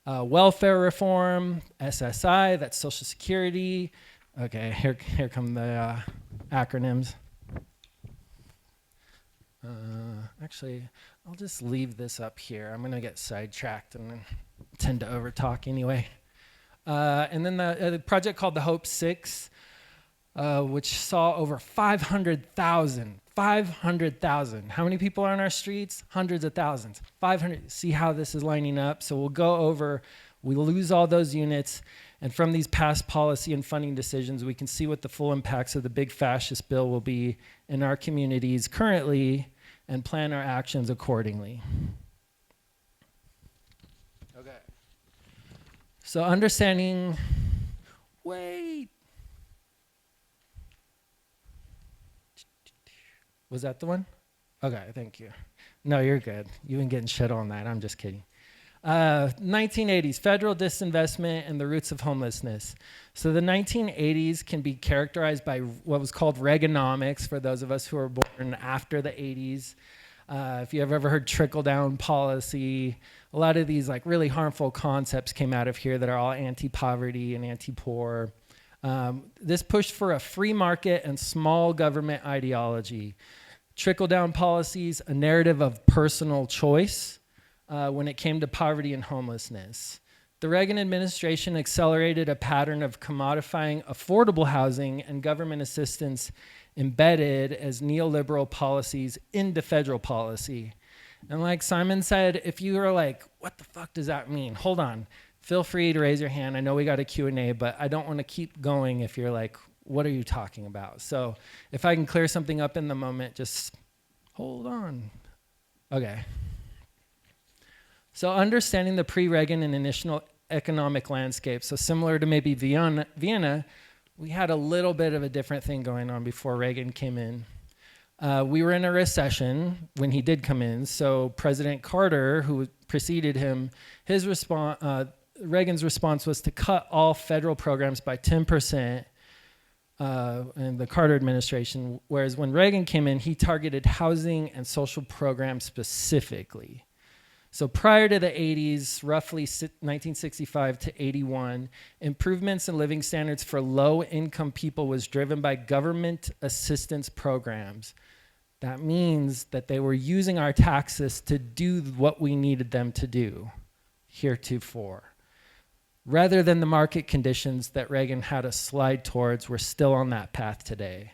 Welfare reform, SSI, that's Social Security. Okay, here come the acronyms. Actually, I'll just leave this up here. I'm gonna get sidetracked and tend to overtalk anyway. And then the project called the Hope 6, which saw over 500,000. 500,000. How many people are on our streets? Hundreds of thousands. 500. See how this is lining up? So we'll go over, we lose all those units, and from these past policy and funding decisions, we can see what the full impacts of the big fascist bill will be in our communities currently and plan our actions accordingly. Okay. So understanding, wait. Was that the one? Okay, thank you. No, you're good. You've been getting shit on that. I'm just kidding. 1980s, federal disinvestment and the roots of homelessness. So the 1980s can be characterized by what was called Reaganomics for those of us who were born after the 80s. If you have ever heard trickle-down policy, a lot of these like really harmful concepts came out of here that are all anti-poverty and anti-poor. This pushed for a free market and small government ideology. Trickle-down policies, a narrative of personal choice when it came to poverty and homelessness. The Reagan administration accelerated a pattern of commodifying affordable housing and government assistance embedded as neoliberal policies into federal policy. And like Simon said, if you are like, what the fuck does that mean? Hold on. Feel free to raise your hand. I know we got a Q&A, but I don't want to keep going if you're like, what are you talking about? So if I can clear something up in the moment, just hold on. Okay. So understanding the pre-Reagan and initial economic landscape, so similar to maybe Vienna, we had a little bit of a different thing going on before Reagan came in. We were in a recession when he did come in, so President Carter, who preceded him, Reagan's response was to cut all federal programs by 10%, in the Carter administration, whereas when Reagan came in, he targeted housing and social programs specifically. So prior to the 80s, roughly 1965 to 81, improvements in living standards for low-income people was driven by government assistance programs. That means that they were using our taxes to do what we needed them to do heretofore. Rather than the market conditions that Reagan had us slide towards, we're still on that path today.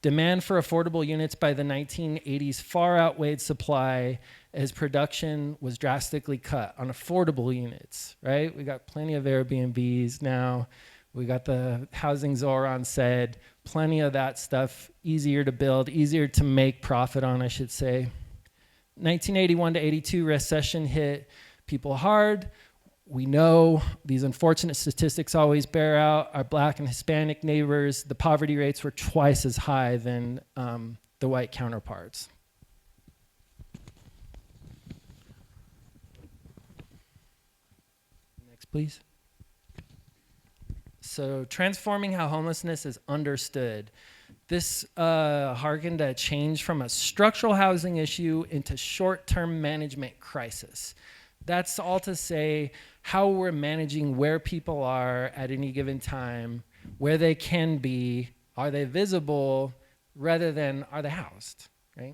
Demand for affordable units by the 1980s far outweighed supply as production was drastically cut on affordable units, right? We got plenty of Airbnbs now. We got the housing Zoran said, plenty of that stuff, easier to build, easier to make profit on, I should say. 1981 to 82 recession hit people hard. We know these unfortunate statistics always bear out. Our Black and Hispanic neighbors, the poverty rates were twice as high than the white counterparts. Next, please. So transforming how homelessness is understood. This harkened a change from a structural housing issue into short-term management crisis. That's all to say how we're managing where people are at any given time, where they can be, are they visible, rather than are they housed, right?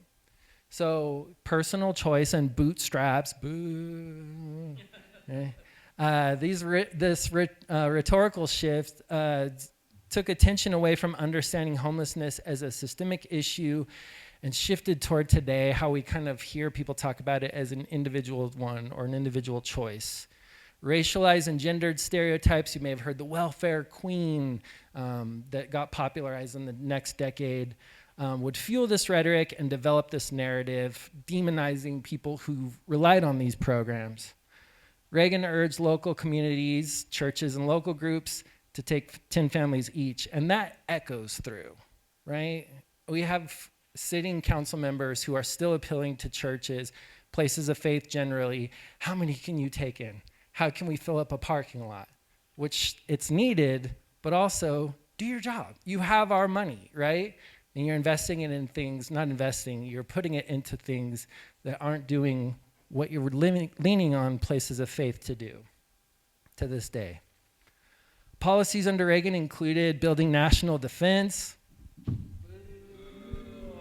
So personal choice and bootstraps, boo. Okay. This rhetorical shift took attention away from understanding homelessness as a systemic issue and shifted toward today how we kind of hear people talk about it as an individual one or an individual choice. Racialized and gendered stereotypes, you may have heard the welfare queen that got popularized in the next decade, would fuel this rhetoric and develop this narrative, demonizing people who relied on these programs. Reagan urged local communities, churches, and local groups to take 10 families each, and that echoes through, right? We have sitting council members who are still appealing to churches, places of faith generally. How many can you take in? How can we fill up a parking lot? Which it's needed, but also do your job. You have our money, right? And you're investing it in things, not investing, you're putting it into things that aren't doing what you're leaning on places of faith to do to this day. Policies under Reagan included building national defense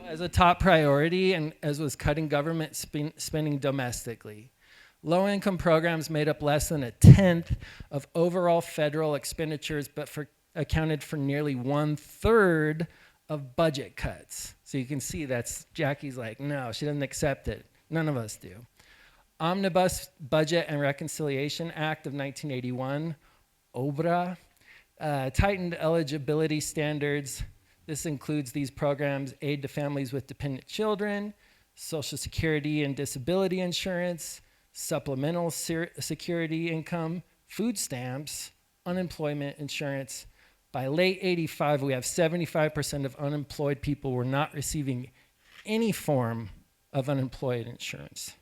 as a top priority, and as was cutting government spending domestically. Low-income programs made up less than 1/10 of overall federal expenditures, but accounted for nearly 1/3 of budget cuts. So you can see that's, Jackie's like, no, she doesn't accept it. None of us do. Omnibus Budget and Reconciliation Act of 1981, OBRA, tightened eligibility standards. This includes these programs: aid to families with dependent children, Social Security and disability insurance, supplemental security income, food stamps, unemployment insurance. By late 85, we have 75% of unemployed people were not receiving any form of unemployed insurance.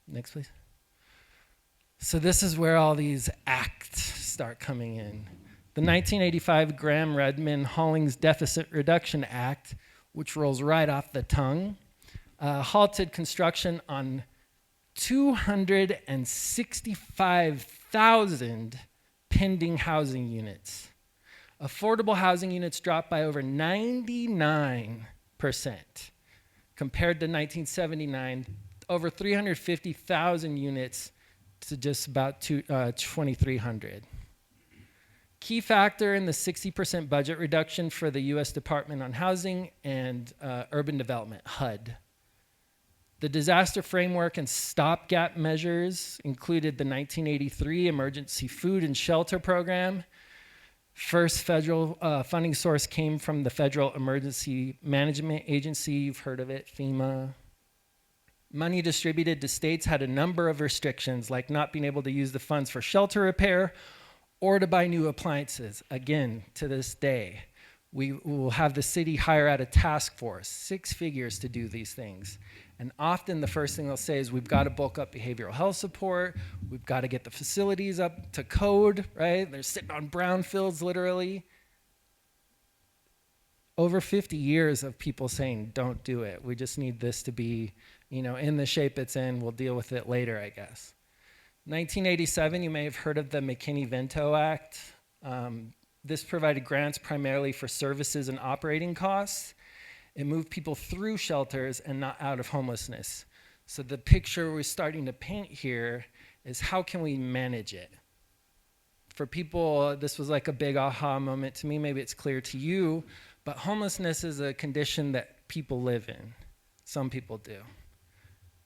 Next, please. So this is where all these acts start coming in. The 1985 Graham-Redmond-Hollings Deficit Reduction Act, which rolls right off the tongue, halted construction on 265,000 pending housing units. Affordable housing units dropped by over 99% compared to 1979. Over 350,000 units to just about 2,300. Key factor in the 60% budget reduction for the U.S. Department on Housing and Urban Development, HUD. The disaster framework and stopgap measures included the 1983 Emergency Food and Shelter Program. First federal funding source came from the Federal Emergency Management Agency. You've heard of it, FEMA. Money distributed to states had a number of restrictions, like not being able to use the funds for shelter repair or to buy new appliances. Again, to this day, we will have the city hire out a task force, 6 figures, to do these things. And often the first thing they'll say is, we've got to bulk up behavioral health support, we've got to get the facilities up to code, right? They're sitting on brownfields, literally. Over 50 years of people saying, don't do it. We just need this to be, in the shape it's in. We'll deal with it later, I guess. 1987, you may have heard of the McKinney-Vento Act. This provided grants primarily for services and operating costs. It moved people through shelters and not out of homelessness. So the picture we're starting to paint here is, how can we manage it? For people, this was like a big aha moment to me. Maybe it's clear to you, but homelessness is a condition that people live in. Some people do.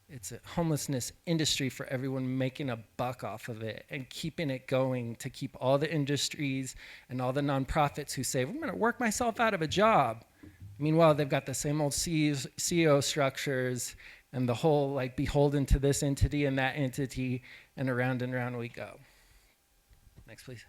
It's a homelessness industry for everyone making a buck off of it and keeping it going to keep all the industries and all the nonprofits who say, I'm going to work myself out of a job. Meanwhile, they've got the same old CEO structures and the whole beholden to this entity and that entity, and around we go. Next, please.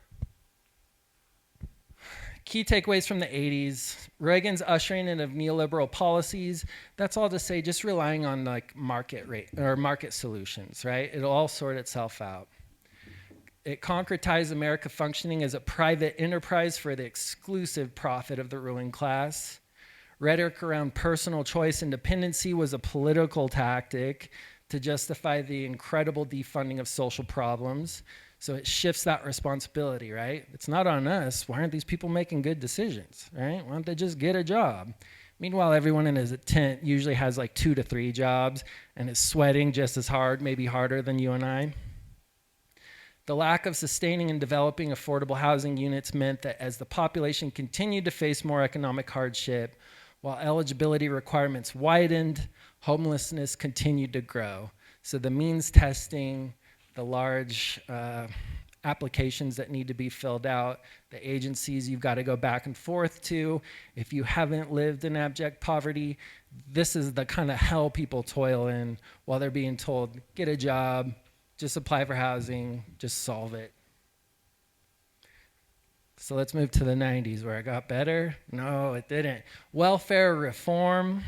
Key takeaways from the 80s. Reagan's ushering in of neoliberal policies. That's all to say, just relying on market rate or market solutions, right? It'll all sort itself out. It concretized America functioning as a private enterprise for the exclusive profit of the ruling class. Rhetoric around personal choice and dependency was a political tactic to justify the incredible defunding of social problems. So it shifts that responsibility, right? It's not on us. Why aren't these people making good decisions, right? Why don't they just get a job? Meanwhile, everyone in his tent usually has 2 to 3 jobs and is sweating just as hard, maybe harder than you and I. The lack of sustaining and developing affordable housing units meant that as the population continued to face more economic hardship, while eligibility requirements widened, homelessness continued to grow. So the means testing, the large applications that need to be filled out, the agencies you've got to go back and forth to. If you haven't lived in abject poverty, this is the kind of hell people toil in while they're being told, get a job, just apply for housing, just solve it. So let's move to the 90s where it got better. No, it didn't. Welfare reform.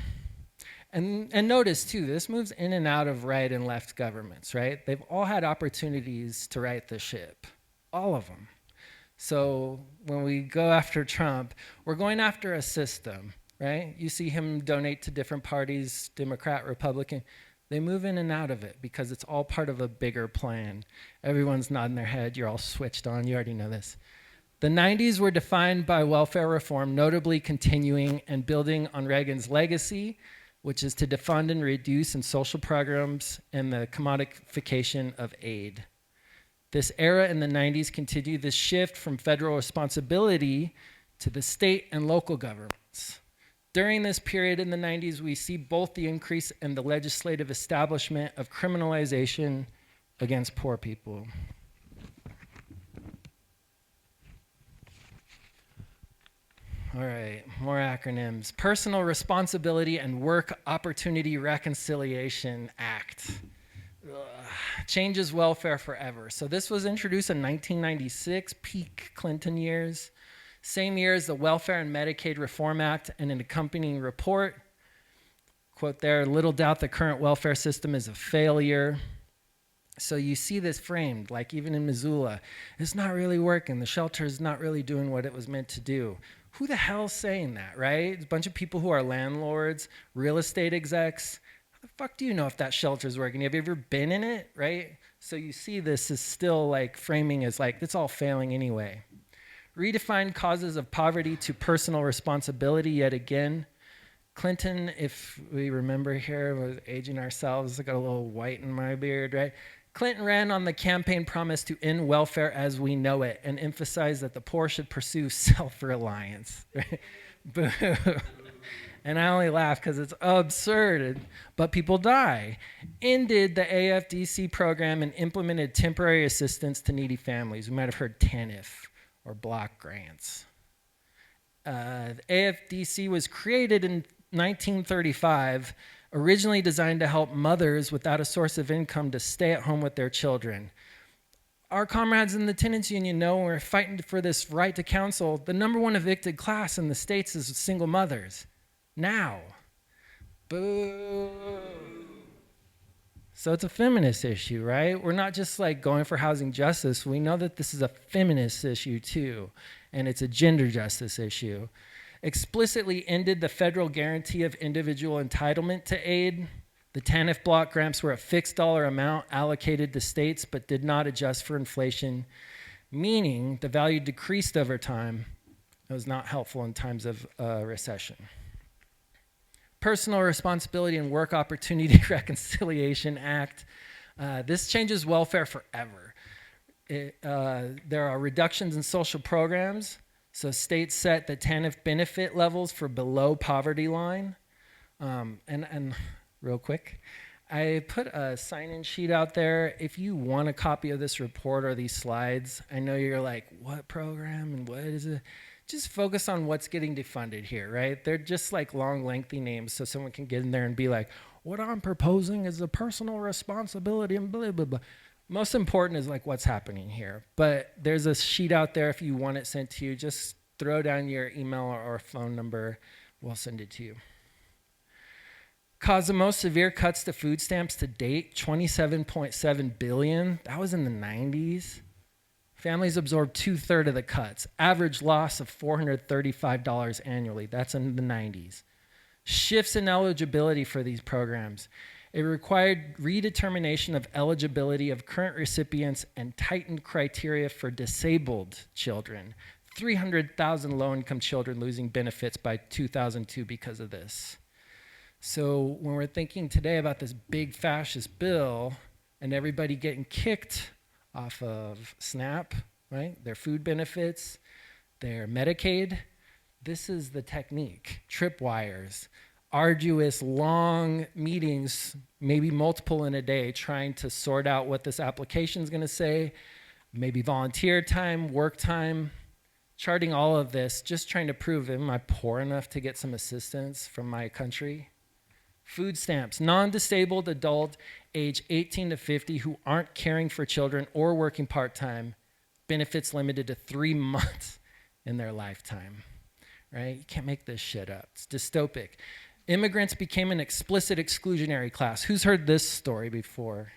And notice, too, this moves in and out of right and left governments, right? They've all had opportunities to right the ship, all of them. So when we go after Trump, we're going after a system, right? You see him donate to different parties, Democrat, Republican. They move in and out of it because it's all part of a bigger plan. Everyone's nodding their head. You're all switched on. You already know this. The 90s were defined by welfare reform, notably continuing and building on Reagan's legacy, which is to defund and reduce in social programs and the commodification of aid. This era in the 90s continued this shift from federal responsibility to the state and local governments. During this period in the 90s, we see both the increase in the legislative establishment of criminalization against poor people. All right, more acronyms. Personal Responsibility and Work Opportunity Reconciliation Act. Changes welfare forever. So this was introduced in 1996, peak Clinton years. Same year as the Welfare and Medicaid Reform Act and an accompanying report. Quote there, little doubt the current welfare system is a failure. So you see this framed, even in Missoula, it's not really working. The shelter is not really doing what it was meant to do. Who the hell's saying that, right? It's a bunch of people who are landlords, real estate execs. How the fuck do you know if that shelter's working? Have you ever been in it, right? So you see this is still framing as it's all failing anyway. Redefined causes of poverty to personal responsibility yet again. Clinton, if we remember here, was aging ourselves. I got a little white in my beard, right? Clinton ran on the campaign promise to end welfare as we know it and emphasized that the poor should pursue self-reliance. Boo. And I only laugh because it's absurd, but people die. Ended the AFDC program and implemented temporary assistance to needy families. We might have heard TANF or block grants. The AFDC was created in 1935, originally designed to help mothers without a source of income to stay at home with their children. Our comrades in the Tenants Union know when we're fighting for this right to counsel, the number one evicted class in the States is single mothers. Now. Boo. So it's a feminist issue, right? We're not just like going for housing justice. We know that this is a feminist issue too, and it's a gender justice issue. Explicitly ended the federal guarantee of individual entitlement to aid. The TANF block grants were a fixed dollar amount allocated to states but did not adjust for inflation, meaning the value decreased over time. It was not helpful in times of recession. Personal Responsibility and Work Opportunity Reconciliation Act. This changes welfare forever. There are reductions in social programs. So states set the TANF benefit levels for below poverty line. And real quick, I put a sign-in sheet out there. If you want a copy of this report or these slides, I know you're like, what program and what is it? Just focus on what's getting defunded here, right? They're just like long, lengthy names so someone can get in there and be like, what I'm proposing is a personal responsibility and blah, blah, blah. Most important is like what's happening here. But there's a sheet out there if you want it sent to you. Just throw down your email or phone number. We'll send it to you. Caused the most severe cuts to food stamps to date, $27.7 billion. That was in the 90s. Families absorbed 2/3 of the cuts. Average loss of $435 annually. That's in the 90s. Shifts in eligibility for these programs. It required redetermination of eligibility of current recipients and tightened criteria for disabled children. 300,000 low-income children losing benefits by 2002 because of this. So when we're thinking today about this big fascist bill and everybody getting kicked off of SNAP, right? Their food benefits, their Medicaid. This is the technique. Tripwires, arduous, long meetings, maybe multiple in a day, trying to sort out what this application is going to say, maybe volunteer time, work time, charting all of this, just trying to prove, am I poor enough to get some assistance from my country? Food stamps, non-disabled adult age 18 to 50 who aren't caring for children or working part-time, benefits limited to 3 months in their lifetime, right? You can't make this shit up. It's dystopic. Immigrants became an explicit exclusionary class. Who's heard this story before?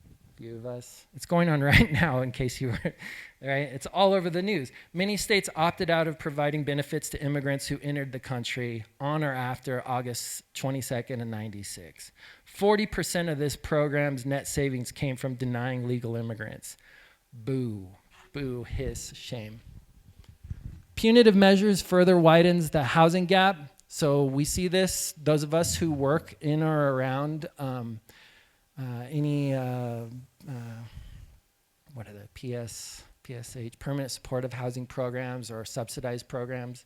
A few of us. It's going on right now in case you were, right? It's all over the news. Many states opted out of providing benefits to immigrants who entered the country on or after August 22nd of 96. 40% of this program's net savings came from denying legal immigrants. Boo, boo, hiss, shame. Punitive measures further widens the housing gap. So we see this, those of us who work in or around what are the PSH, permanent supportive housing programs or subsidized programs.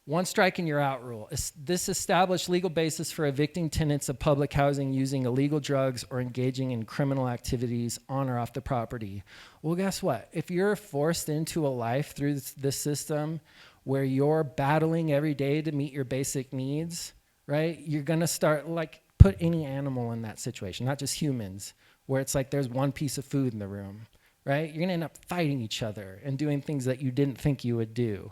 One strike and you're out rule. This established legal basis for evicting tenants of public housing using illegal drugs or engaging in criminal activities on or off the property. Well, guess what? If you're forced into a life through this system where you're battling every day to meet your basic needs, right? You're gonna start like, put any animal in that situation, not just humans, where it's like there's one piece of food in the room, right? You're gonna end up fighting each other and doing things that you didn't think you would do.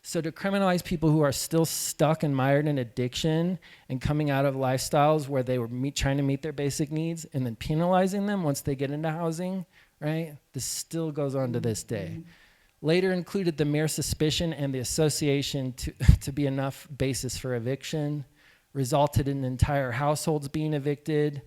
So to criminalize people who are still stuck and mired in addiction and coming out of lifestyles where they were trying to meet their basic needs and then penalizing them once they get into housing, right? This still goes on to this day. Later included the mere suspicion and the association to be enough basis for eviction, resulted in entire households being evicted.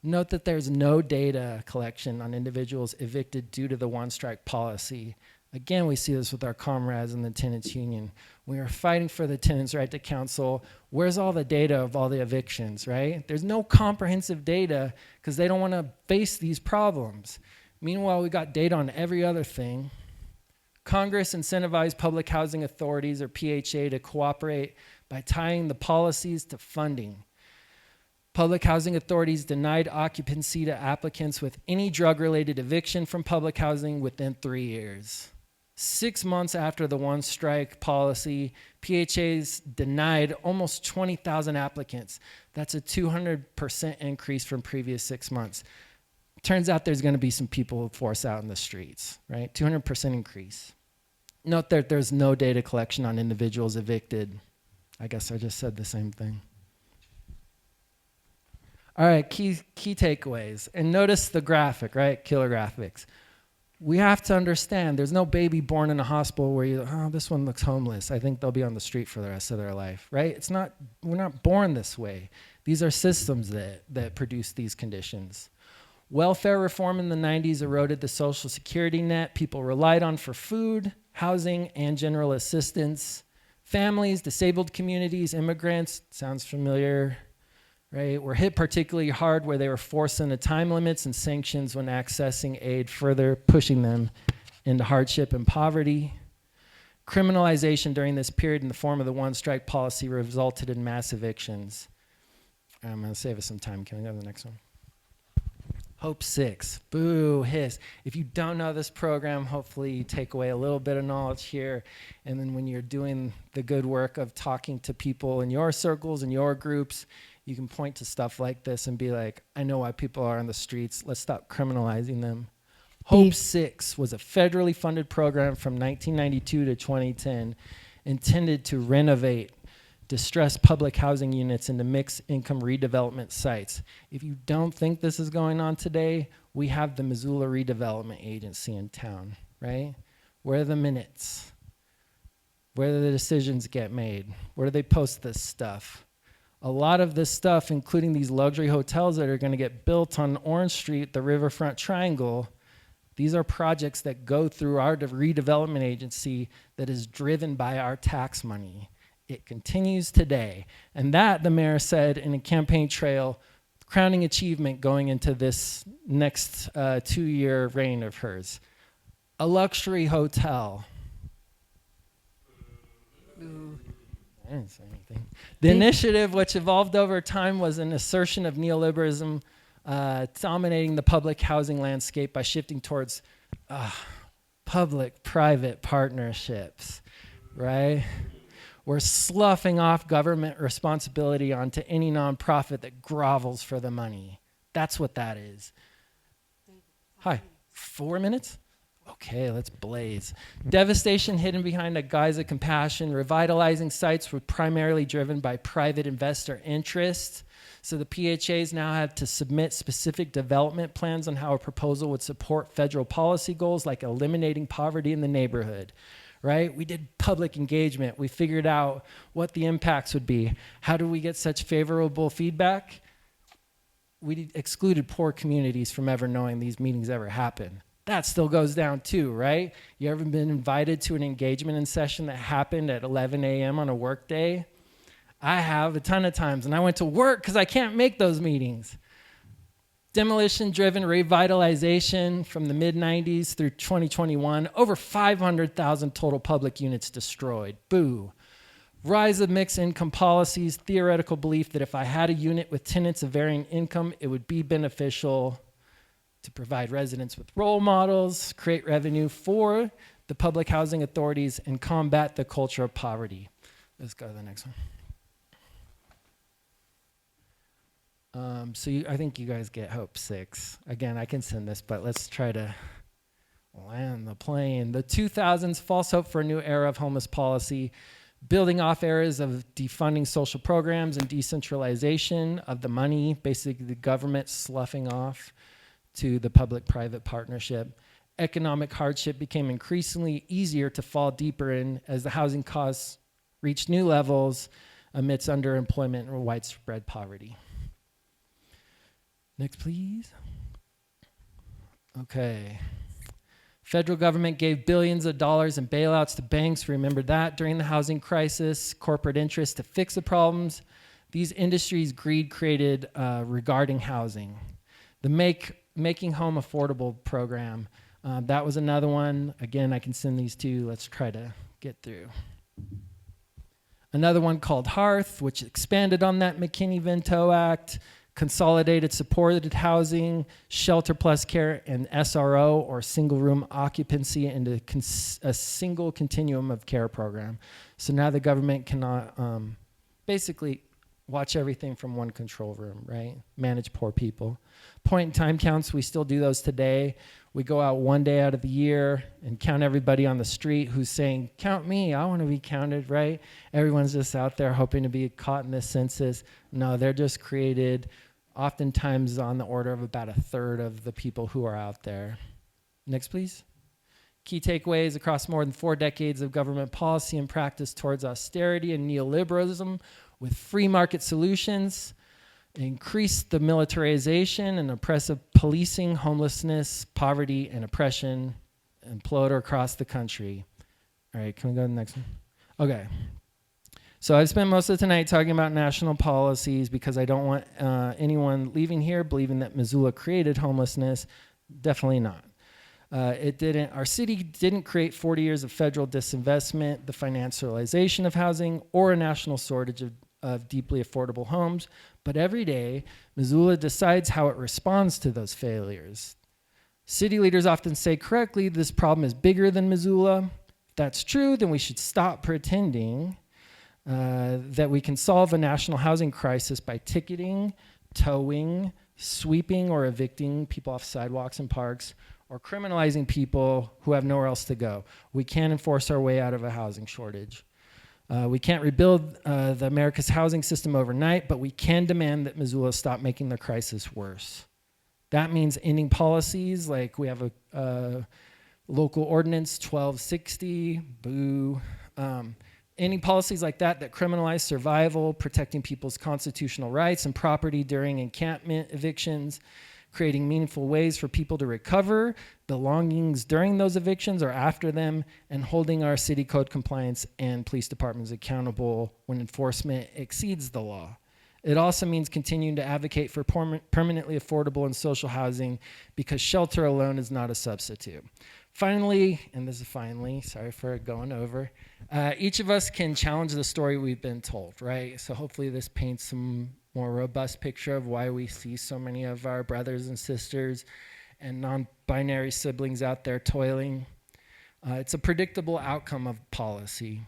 Note that there's no data collection on individuals evicted due to the one-strike policy. Again, we see this with our comrades in the tenants union. We are fighting for the tenants' right to counsel. Where's all the data of all the evictions, right? There's no comprehensive data because they don't want to face these problems. Meanwhile, we got data on every other thing. Congress incentivized public housing authorities, or PHA, to cooperate by tying the policies to funding. Public housing authorities denied occupancy to applicants with any drug-related eviction from public housing within 3 years. 6 months after the one strike policy, PHAs denied almost 20,000 applicants. That's a 200% increase from previous 6 months. Turns out there's going to be some people forced out in the streets, right? 200% increase. Note that there's no data collection on individuals evicted. I guess I just said the same thing. All right, key takeaways. And notice the graphic, right? Killer graphics. We have to understand there's no baby born in a hospital where you, oh, this one looks homeless. I think they'll be on the street for the rest of their life, right? We're not born this way. These are systems that produce these conditions. Welfare reform in the 90s eroded the social security net people relied on for food, housing, and general assistance. Families, disabled communities, immigrants, sounds familiar, right, were hit particularly hard where they were forced into time limits and sanctions when accessing aid, further pushing them into hardship and poverty. Criminalization during this period in the form of the one strike policy resulted in mass evictions. I'm going to save us some time. Can we go to the next one? Hope 6. Boo, hiss. If you don't know this program, hopefully you take away a little bit of knowledge here. And then when you're doing the good work of talking to people in your circles and your groups, you can point to stuff like this and be like, I know why people are on the streets. Let's stop criminalizing them. Hope 6 was a federally funded program from 1992 to 2010 intended to renovate distressed public housing units into mixed income redevelopment sites. If you don't think this is going on today, we have the Missoula Redevelopment Agency in town, right? Where are the minutes? Where do the decisions get made? Where do they post this stuff? A lot of this stuff, including these luxury hotels that are going to get built on Orange Street, the Riverfront Triangle, these are projects that go through our redevelopment agency that is driven by our tax money. It continues today. And that, the mayor said in a campaign trail, crowning achievement going into this next 2-year reign of hers. A luxury hotel. I didn't say anything. The initiative, which evolved over time, was an assertion of neoliberalism dominating the public housing landscape by shifting towards public-private partnerships, right? We're sloughing off government responsibility onto any nonprofit that grovels for the money. That's what that is. Hi, 4 minutes? Okay, let's blaze. Devastation hidden behind a guise of compassion. Revitalizing sites were primarily driven by private investor interest. So the PHAs now have to submit specific development plans on how a proposal would support federal policy goals like eliminating poverty in the neighborhood. Right? We did public engagement. We figured out what the impacts would be. How do we get such favorable feedback? We excluded poor communities from ever knowing these meetings ever happen. That still goes down too, right? You ever been invited to an engagement in session that happened at 11 a.m. on a work day? I have a ton of times, and I went to work because I can't make those meetings. Demolition-driven revitalization from the mid-90s through 2021, over 500,000 total public units destroyed. Boo. Rise of mixed income policies, theoretical belief that if I had a unit with tenants of varying income, it would be beneficial to provide residents with role models, create revenue for the public housing authorities, and combat the culture of poverty. Let's go to the next one. I think you guys get Hope 6. Again, I can send this, but let's try to land the plane. The 2000s, false hope for a new era of homeless policy, building off eras of defunding social programs and decentralization of the money, basically the government sloughing off to the public-private partnership. Economic hardship became increasingly easier to fall deeper in as the housing costs reached new levels amidst underemployment and widespread poverty. Next, please. Okay. Federal government gave billions of dollars in bailouts to banks. Remember that during the housing crisis, corporate interests to fix the problems. These industries' greed created regarding housing. The Making Home Affordable program, that was another one. Again, I can send these to you. Let's try to get through. Another one called Hearth, which expanded on that McKinney-Vento Act, consolidated supported housing, shelter plus care, and SRO, or single room occupancy, into a single continuum of care program. So now the government cannot basically watch everything from one control room, right? Manage poor people. Point in time counts, we still do those today. We go out one day out of the year and count everybody on the street who's saying, count me, I want to be counted, right? Everyone's just out there hoping to be caught in this census. No, they're just created oftentimes on the order of about a third of the people who are out there. Next, please. Key takeaways: across more than 4 decades of government policy and practice towards austerity and neoliberalism with free market solutions, increased the militarization and oppressive policing, homelessness, poverty, and oppression implode across the country. All right, can we go to the next one? Okay. So I've spent most of tonight talking about national policies because I don't want anyone leaving here believing that Missoula created homelessness. Definitely not. It didn't. Our city didn't create 40 years of federal disinvestment, the financialization of housing, or a national shortage of deeply affordable homes. But every day, Missoula decides how it responds to those failures. City leaders often say correctly, this problem is bigger than Missoula. If that's true, then we should stop pretending that we can solve a national housing crisis by ticketing, towing, sweeping or evicting people off sidewalks and parks, or criminalizing people who have nowhere else to go. We can't enforce our way out of a housing shortage. We can't rebuild the America's housing system overnight, but we can demand that Missoula stop making the crisis worse. That means ending policies like we have a local ordinance 1260, boo. Any policies like that criminalize survival, protecting people's constitutional rights and property during encampment evictions, creating meaningful ways for people to recover belongings during those evictions or after them, and holding our city code compliance and police departments accountable when enforcement exceeds the law. It also means continuing to advocate for permanently affordable and social housing, because shelter alone is not a substitute. Finally, and this is finally, sorry for going over, each of us can challenge the story we've been told, right? So hopefully this paints some more robust picture of why we see so many of our brothers and sisters and non-binary siblings out there toiling. It's a predictable outcome of policy.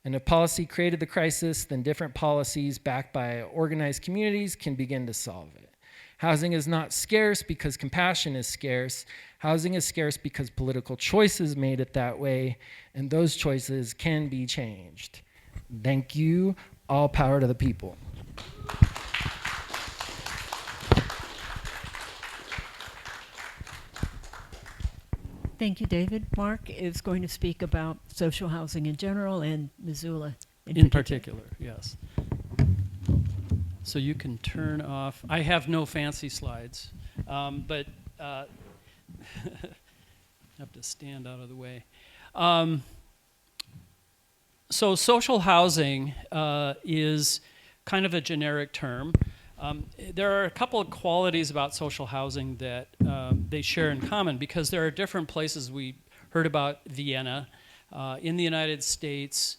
And if policy created the crisis, then different policies backed by organized communities can begin to solve it. Housing is not scarce because compassion is scarce. Housing is scarce because political choices made it that way, and those choices can be changed. Thank you. All power to the people. Thank you, David. Mark is going to speak about social housing in general and Missoula in particular, yes. So you can turn off. I have no fancy slides, but I have to stand out of the way. So social housing is kind of a generic term. There are a couple of qualities about social housing that they share in common, because there are different places. We heard about Vienna. In the United States,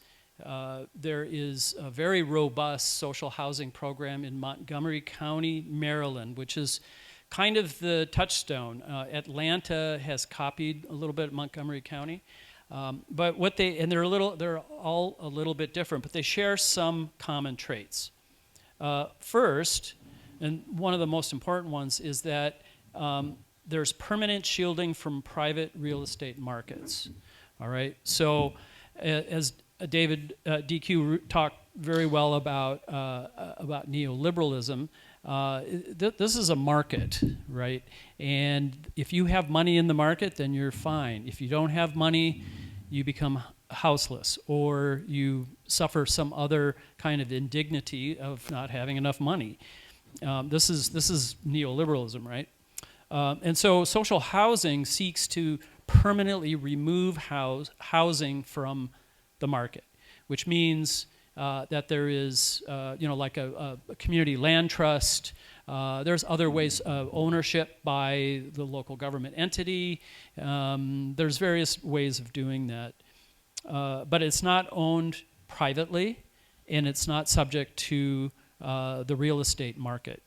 there is a very robust social housing program in Montgomery County, Maryland, which is kind of the touchstone. Atlanta has copied a little bit of Montgomery County. But what they're all a little bit different, but they share some common traits. First, and one of the most important ones, is that there's permanent shielding from private real estate markets. All right. So, as David DQ talked very well about neoliberalism, this is a market, right? And if you have money in the market, then you're fine. If you don't have money, you become houseless, or you suffer some other kind of indignity of not having enough money. This is neoliberalism, right? And so social housing seeks to permanently remove housing from the market, which means that there is, like a community land trust. There's other ways of ownership by the local government entity. There's various ways of doing that. But it's not owned privately, and it's not subject to the real estate market.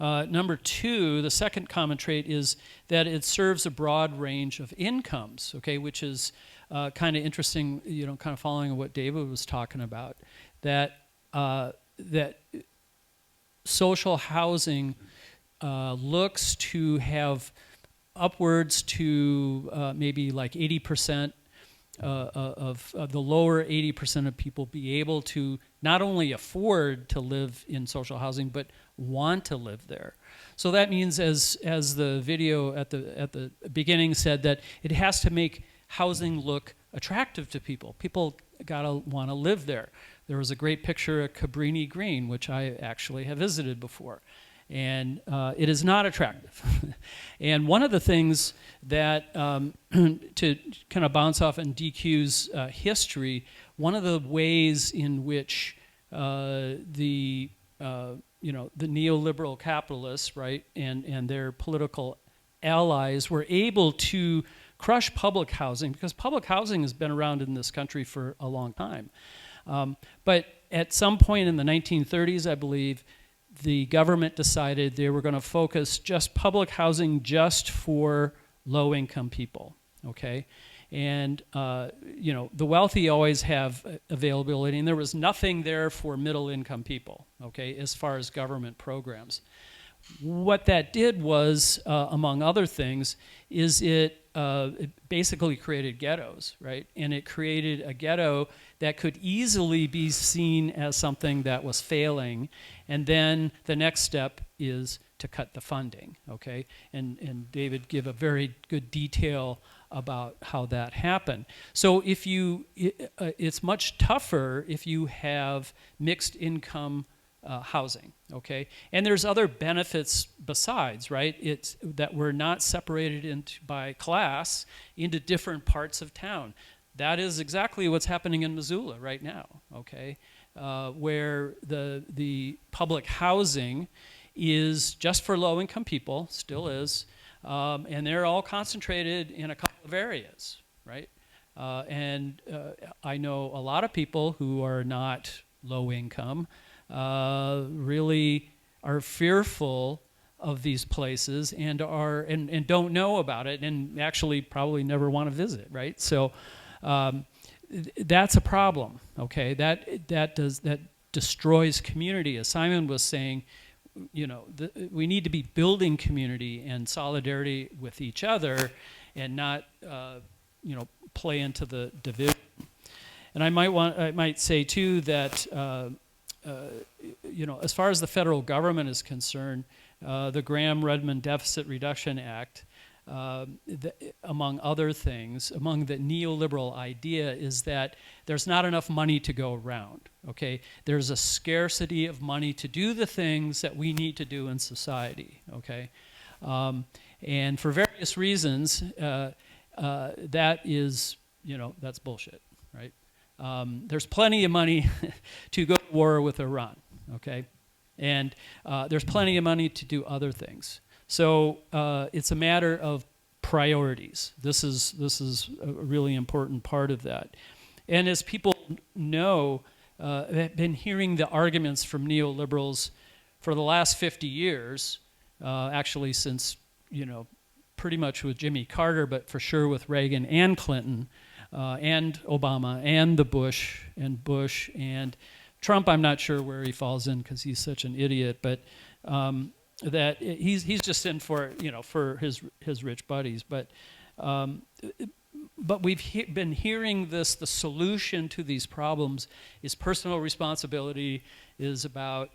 Number two, the second common trait is that it serves a broad range of incomes, okay, which is kind of interesting, kind of following what David was talking about, that social housing looks to have upwards to maybe like 80% of the lower 80% of people be able to not only afford to live in social housing, but want to live there. So that means, as the video at the beginning said, that it has to make housing look attractive to people. People gotta want to live there. There was a great picture at Cabrini Green, which I actually have visited before, and it is not attractive. And one of the things that, to kind of bounce off on DQ's history, one of the ways in which the neoliberal capitalists, right, and their political allies were able to crush public housing, because public housing has been around in this country for a long time. But at some point in the 1930s, I believe, the government decided they were going to focus just public housing just for low-income people, okay? And, the wealthy always have availability, and there was nothing there for middle-income people, okay, as far as government programs. What that did was, among other things, is it basically created ghettos, right? And it created a ghetto that could easily be seen as something that was failing. And then the next step is to cut the funding, okay? And David gave a very good detail about how that happened. So if it's much tougher if you have mixed income housing, okay? And there's other benefits besides, right? It's that we're not separated by class into different parts of town. That is exactly what's happening in Missoula right now, okay? Where the public housing is just for low-income people, still is, and they're all concentrated in a couple of areas, right? I know a lot of people who are not low-income really are fearful of these places and don't know about it, and actually probably never want to visit, right? So that's a problem, okay? That destroys community. As Simon was saying, we need to be building community and solidarity with each other, and not play into the division. And I might say too that as far as the federal government is concerned, the Graham-Rudman Deficit Reduction Act, among other things, among the neoliberal idea is that there's not enough money to go around, okay? There's a scarcity of money to do the things that we need to do in society, okay? And for various reasons, that is, that's bullshit, right? There's plenty of money to go to war with Iran, okay? And there's plenty of money to do other things. So it's a matter of priorities. This is a really important part of that. And as people know, have been hearing the arguments from neoliberals for the last 50 years, actually since, pretty much with Jimmy Carter, but for sure with Reagan and Clinton, and Obama and the Bush and Trump. I'm not sure where he falls in because he's such an idiot, but that he's just in for for his rich buddies. But we've been hearing this. The solution to these problems is personal responsibility. Is about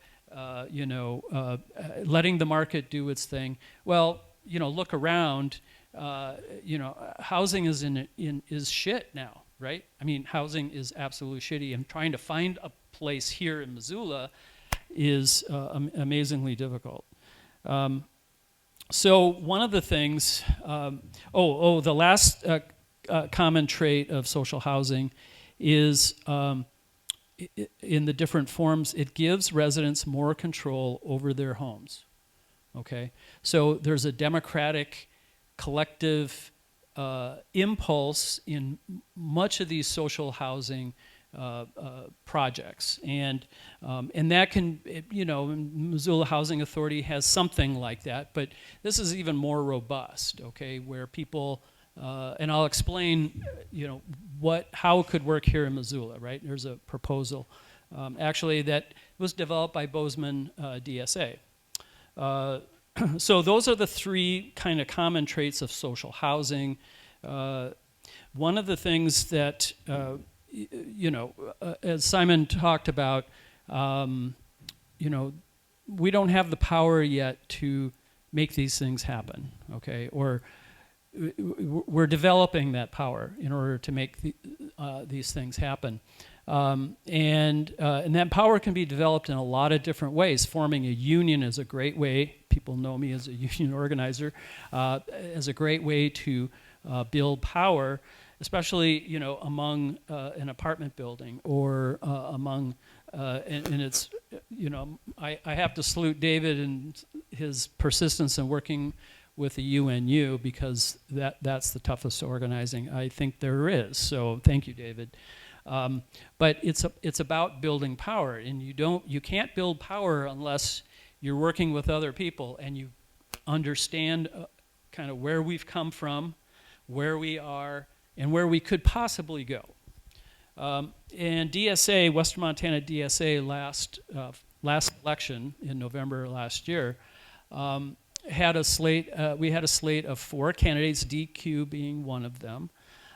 letting the market do its thing. Well, look around. Housing is shit now, right? I mean, housing is absolutely shitty, and trying to find a place here in Missoula is amazingly difficult. So one of the things, the last common trait of social housing is in the different forms, it gives residents more control over their homes. Okay, so there's a democratic, collective impulse in much of these social housing projects, and that can, Missoula Housing Authority has something like that, but this is even more robust. Okay, where people, and I'll explain, how it could work here in Missoula. Right, there's a proposal, actually, that was developed by Bozeman DSA. So those are the three kind of common traits of social housing. One of the things that, as Simon talked about, we don't have the power yet to make these things happen, okay? Or we're developing that power in order to make these things happen. And that power can be developed in a lot of different ways. Forming a union is a great way. People know me as a union organizer, as a great way to build power, especially among an apartment building or among, and it's I have to salute David and his persistence in working with the UNU, because that's the toughest organizing I think there is. So thank you, David. But it's about building power, and you can't build power unless you're working with other people and you understand kind of where we've come from, where we are, and where we could possibly go. And DSA, Western Montana DSA, last election in November last year, had a slate. We had a slate of 4 candidates, DQ being one of them.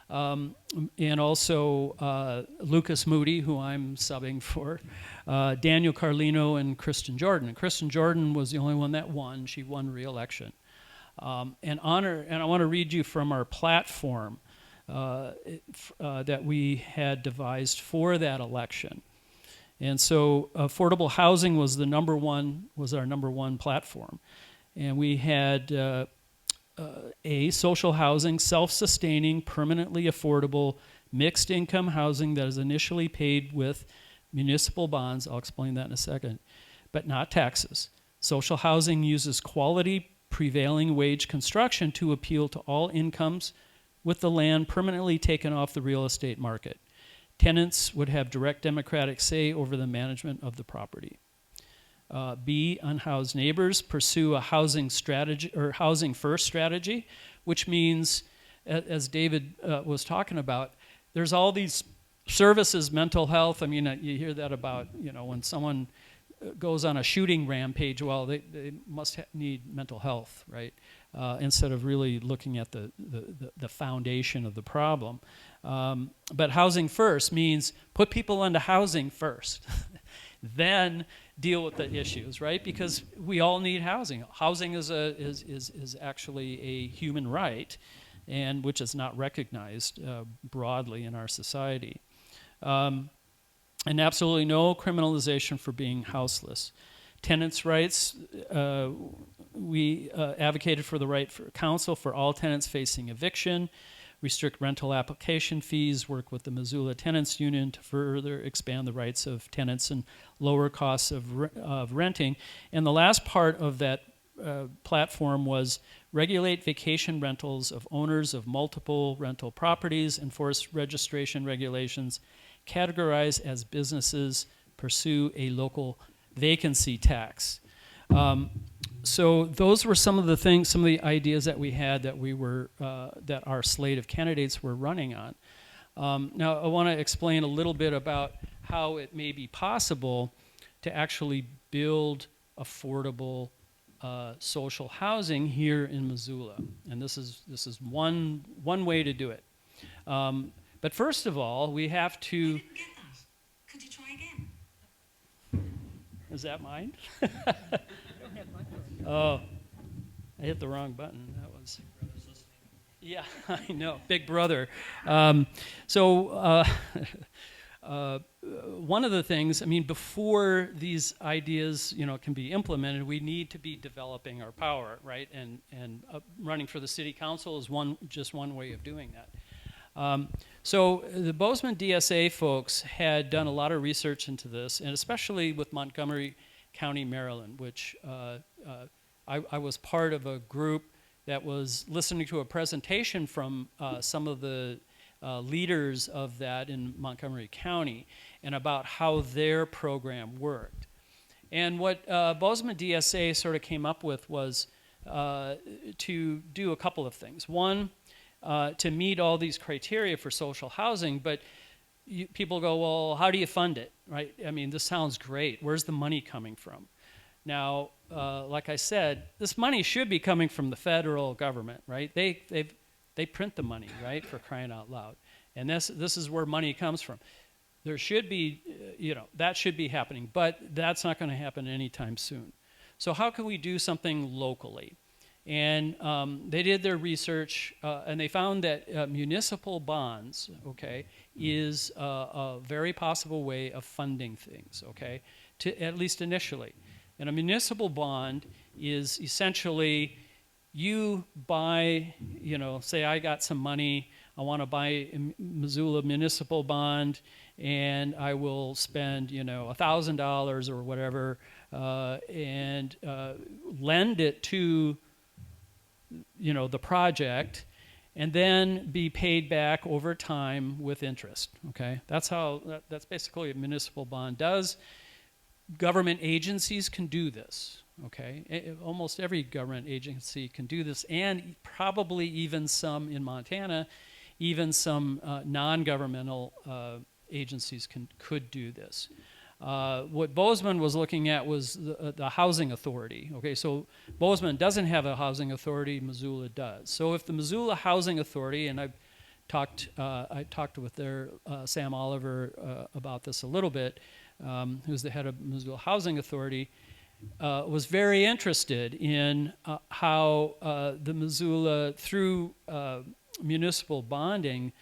And also Lucas Moody, who I'm subbing for, Daniel Carlino, and Kristen Jordan. And Kristen Jordan was the only one that won. She won re-election. And I want to read you from our platform that we had devised for that election. And so affordable housing was our number one platform. And we had social housing, self-sustaining, permanently affordable, mixed income housing that is initially paid with municipal bonds. I'll explain that in a second, but not taxes. Social housing uses quality, prevailing wage construction to appeal to all incomes, with the land permanently taken off the real estate market. Tenants would have direct democratic say over the management of the property. B, unhoused neighbors pursue a housing strategy or housing first strategy, which means, as David was talking about, there's all these services, mental health. I mean, you hear that about, when someone goes on a shooting rampage, well, they must need mental health, right? Instead of really looking at the foundation of the problem. But housing first means put people into housing first, then deal with the issues, right? Because we all need housing. Housing is actually a human right, and which is not recognized broadly in our society. And absolutely no criminalization for being houseless. Tenants' rights, we advocated for the right for counsel for all tenants facing eviction, restrict rental application fees, work with the Missoula Tenants Union to further expand the rights of tenants and lower costs of renting. And the last part of that platform was regulate vacation rentals of owners of multiple rental properties, enforce registration regulations, categorize as businesses, pursue a local vacancy tax. So those were some of the things, some of the ideas that we had that that our slate of candidates were running on. Now I want to explain a little bit about how it may be possible to actually build affordable social housing here in Missoula, and this is one way to do it. But first of all, we have to. Could you try again? Is that mine? Oh, I hit the wrong button. That was. Yeah, I know. Big brother. So one of the things, I mean, before these ideas, can be implemented, we need to be developing our power, right? And running for the city council is just one way of doing that. So the Bozeman DSA folks had done a lot of research into this, and especially with Montgomery County, Maryland, which I was part of a group that was listening to a presentation from some of the leaders of that in Montgomery County and about how their program worked. And what Bozeman DSA sort of came up with was to do a couple of things. One, to meet all these criteria for social housing, but people go, well, how do you fund it, right? I mean, this sounds great. Where's the money coming from? Now, like I said, this money should be coming from the federal government, right? They print the money, right, for crying out loud. And this is where money comes from. There should be, that should be happening, but that's not going to happen anytime soon. So how can we do something locally? And they did their research, and they found that municipal bonds, okay, is a very possible way of funding things, okay, at least initially. And a municipal bond is essentially you buy, say I got some money, I want to buy a Missoula municipal bond, and I will spend, $1,000 or whatever, and lend it to, the project, and then be paid back over time with interest. Okay, that's basically what a municipal bond does. Government agencies can do this. Okay, almost every government agency can do this, and probably even some in Montana, even some non-governmental agencies could do this. What Bozeman was looking at was the housing authority. Okay, so Bozeman doesn't have a housing authority, Missoula does. So if the Missoula Housing Authority, and I talked with their Sam Oliver about this a little bit, who's the head of Missoula Housing Authority, was very interested in how the Missoula, through municipal bonding,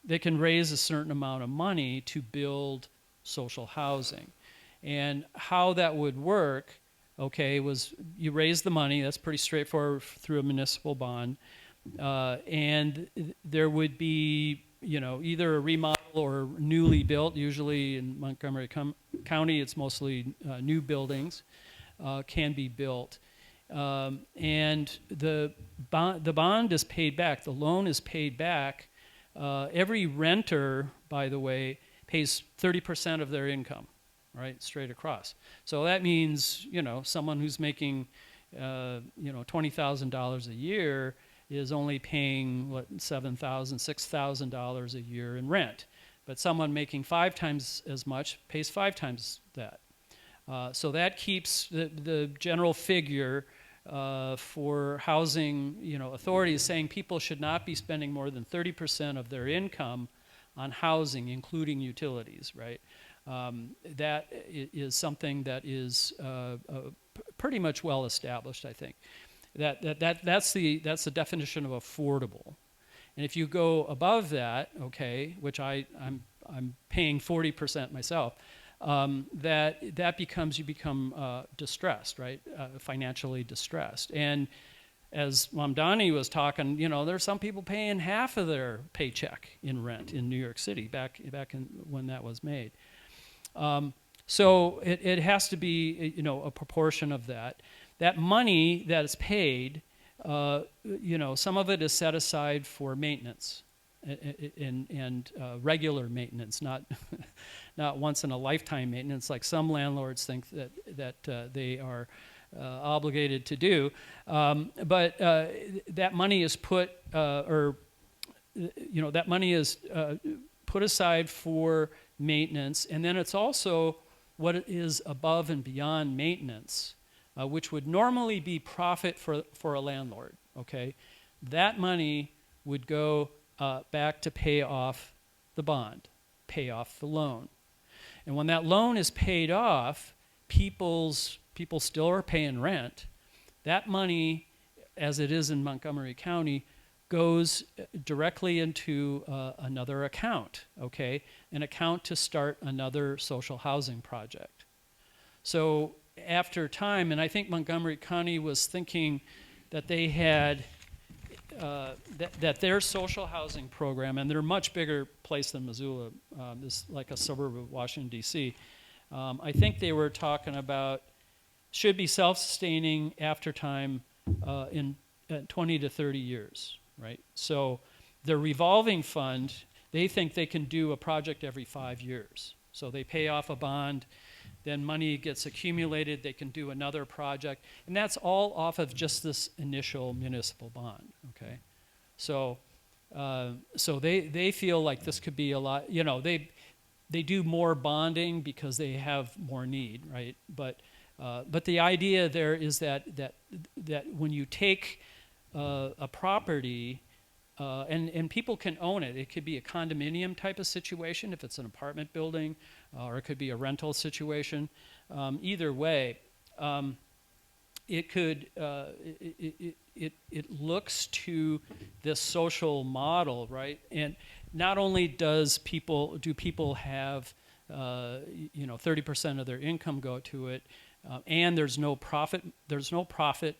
they can raise a certain amount of money to build social housing. And how that would work, okay, was you raise the money, that's pretty straightforward through a municipal bond, and there would be, either a remodel or newly built. Usually in Montgomery County, it's mostly new buildings can be built. And the bond is paid back, the loan is paid back. Every renter, by the way, pays 30% of their income, right, straight across. So that means, someone who's making, $20,000 a year is only paying, $7,000, $6,000 a year in rent. But someone making 5 times as much pays 5 times that. So that keeps the general figure for housing, authorities saying people should not be spending more than 30% of their income on housing, including utilities, right? That is something that is pretty much well established, I think. That's the definition of affordable. And if you go above that, okay, which I'm paying 40% myself, you become distressed, right? Financially distressed. And as Mamdani was talking, there's some people paying half of their paycheck in rent in New York City back in when that was made. So it has to be, a proportion of that. That money that is paid, some of it is set aside for maintenance and regular maintenance, not not once in a lifetime maintenance like some landlords think that they are obligated to do. But that money is put, that money is put aside for maintenance, and then it's also what is above and beyond maintenance, which would normally be profit for a landlord. Okay, that money would go back to pay off the bond, pay off the loan. And when that loan is paid off, people still are paying rent. That money, as it is in Montgomery County, goes directly into another account, okay? An account to start another social housing project. So after time, and I think Montgomery County was thinking that they had, that their social housing program, and they're a much bigger place than Missoula, is like a suburb of Washington, D.C. I think they were talking about should be self-sustaining after time in 20 to 30 years, right? So their revolving fund, they think they can do a project every 5 years. So they pay off a bond, then money gets accumulated, they can do another project, and that's all off of just this initial municipal bond, okay? So, so they feel like this could be a lot, you know, they do more bonding because they have more need, right? But the idea there is that when you take a property, and people can own it. It could be a condominium type of situation if it's an apartment building, or it could be a rental situation. Either way, it could it looks to this social model, right? And not only do people have 30% of their income go to it, and there's no profit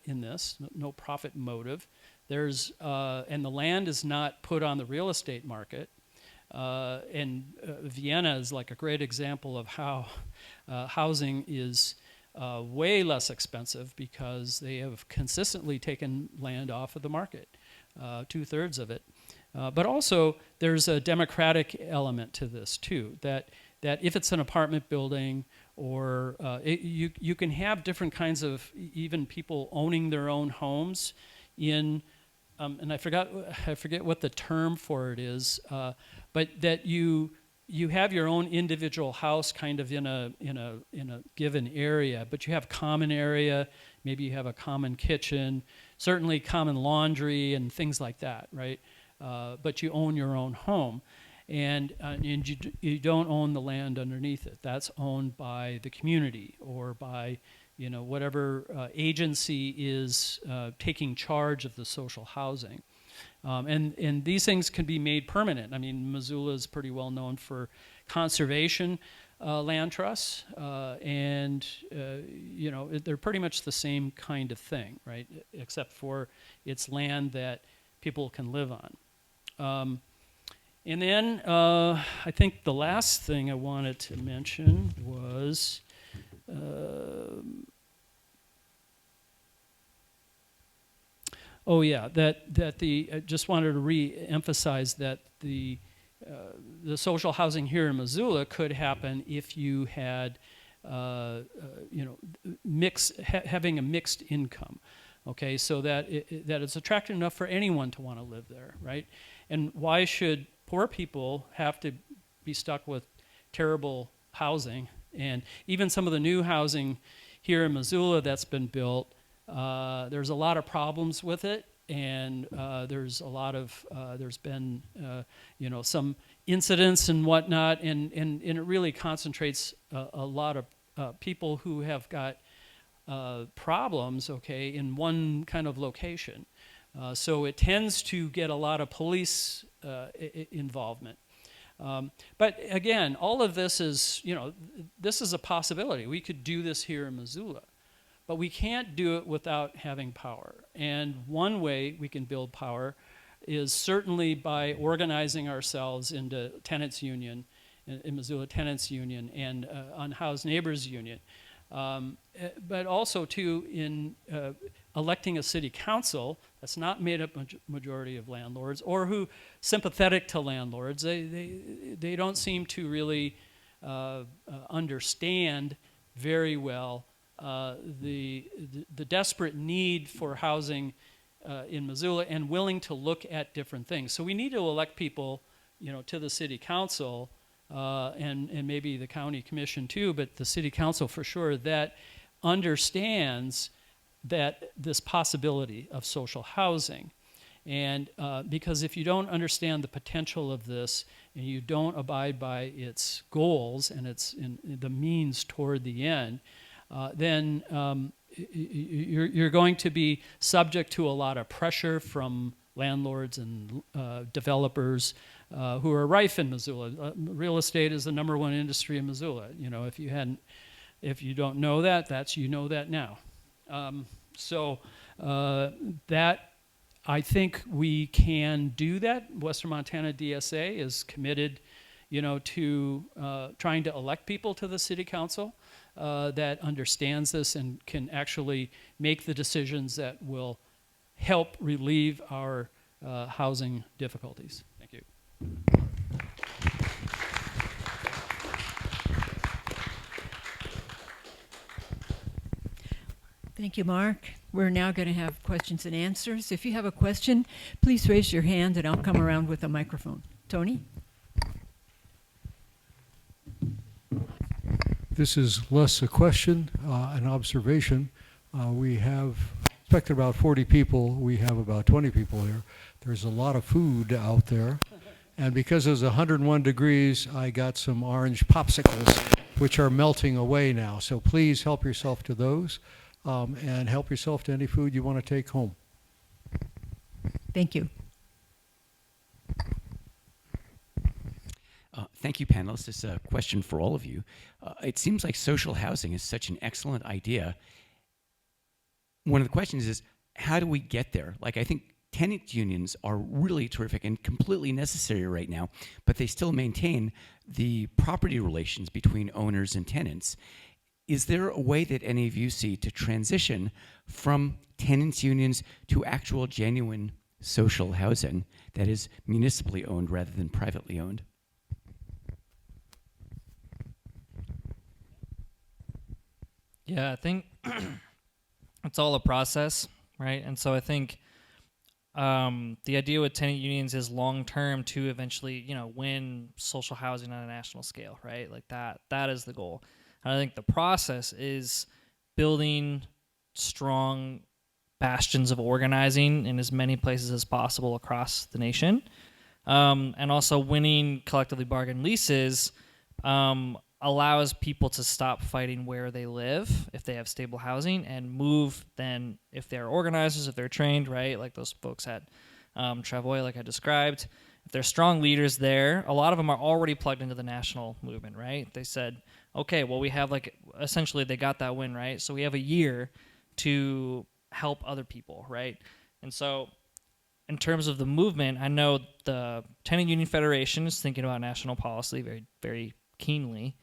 in this, no profit motive. There's and the land is not put on the real estate market. And Vienna is like a great example of how housing is way less expensive because they have consistently taken land off of the market, 2/3 of it. But also there's a democratic element to this too, that if it's an apartment building or you can have different kinds of even people owning their own homes in and I forget what the term for it is, but that you have your own individual house kind of in a given area, but you have common area, maybe you have a common kitchen, certainly common laundry and things like that, right? But you own your own home. And you don't own the land underneath it. That's owned by the community or by whatever agency is taking charge of the social housing. And these things can be made permanent. I mean, Missoula is pretty well known for conservation land trusts, and they're pretty much the same kind of thing, right? Except for it's land that people can live on. And then I think the last thing I wanted to mention was I just wanted to re-emphasize that the social housing here in Missoula could happen if you had having a mixed income. Okay, so that it's attractive enough for anyone to want to live there, right? And why should poor people have to be stuck with terrible housing? And even some of the new housing here in Missoula that's been built, there's a lot of problems with it, and there's been some incidents and whatnot, and it really concentrates a lot of people who have got problems, okay, in one kind of location. So it tends to get a lot of police involvement. But again, all of this is, this is a possibility. We could do this here in Missoula, but we can't do it without having power. And one way we can build power is certainly by organizing ourselves into Tenants Union, in Missoula Tenants Union and Unhoused Neighbors Union. But also too in electing a city council that's not made up majority of landlords or who sympathetic to landlords. They don't seem to really understand very well the desperate need for housing in Missoula and willing to look at different things. So we need to elect people, to the city council. And maybe the county commission too, but the city council for sure, that understands that this possibility of social housing. And because if you don't understand the potential of this and you don't abide by its goals and its the means toward the end, then you're going to be subject to a lot of pressure from landlords and developers who are rife in Missoula. Real estate is the #1 industry in Missoula. You know, if you don't know that, you know that now. That I think we can do that. Western Montana DSA is committed, you know, to trying to elect people to the city council that understands this and can actually make the decisions that will help relieve our housing difficulties. Thank you. Thank you, Mark. We're now going to have questions and answers. If you have a question, please raise your hand and I'll come around with a microphone. Tony? This is less a question, an observation. We have expected about 40 people. We have about 20 people here. There's a lot of food out there. And because it was 101 degrees, I got some orange popsicles, which are melting away now. So please help yourself to those. And help yourself to any food you want to take home. Thank you. Thank you, panelists. This is a question for all of you. It seems like social housing is such an excellent idea. One of the questions is, how do we get there? Like, I think tenant unions are really terrific and completely necessary right now, but they still maintain the property relations between owners and tenants. Is there a way that any of you see to transition from tenants unions to actual genuine social housing that is municipally owned rather than privately owned? Yeah, I think it's all a process, right? And so I think the idea with tenant unions is long term to eventually, you know, win social housing on a national scale, right? Like that is the goal. And I think the process is building strong bastions of organizing in as many places as possible across the nation, and also winning collectively bargained leases allows people to stop fighting where they live if they have stable housing and move then if they're organizers, if they're trained, right, like those folks at Travoy, like I described. If they're strong leaders there, a lot of them are already plugged into the national movement, right? They said, okay, well, we have essentially they got that win, right? So we have a year to help other people, right? And so in terms of the movement, I know the Tenant Union Federation is thinking about national policy very, very keenly.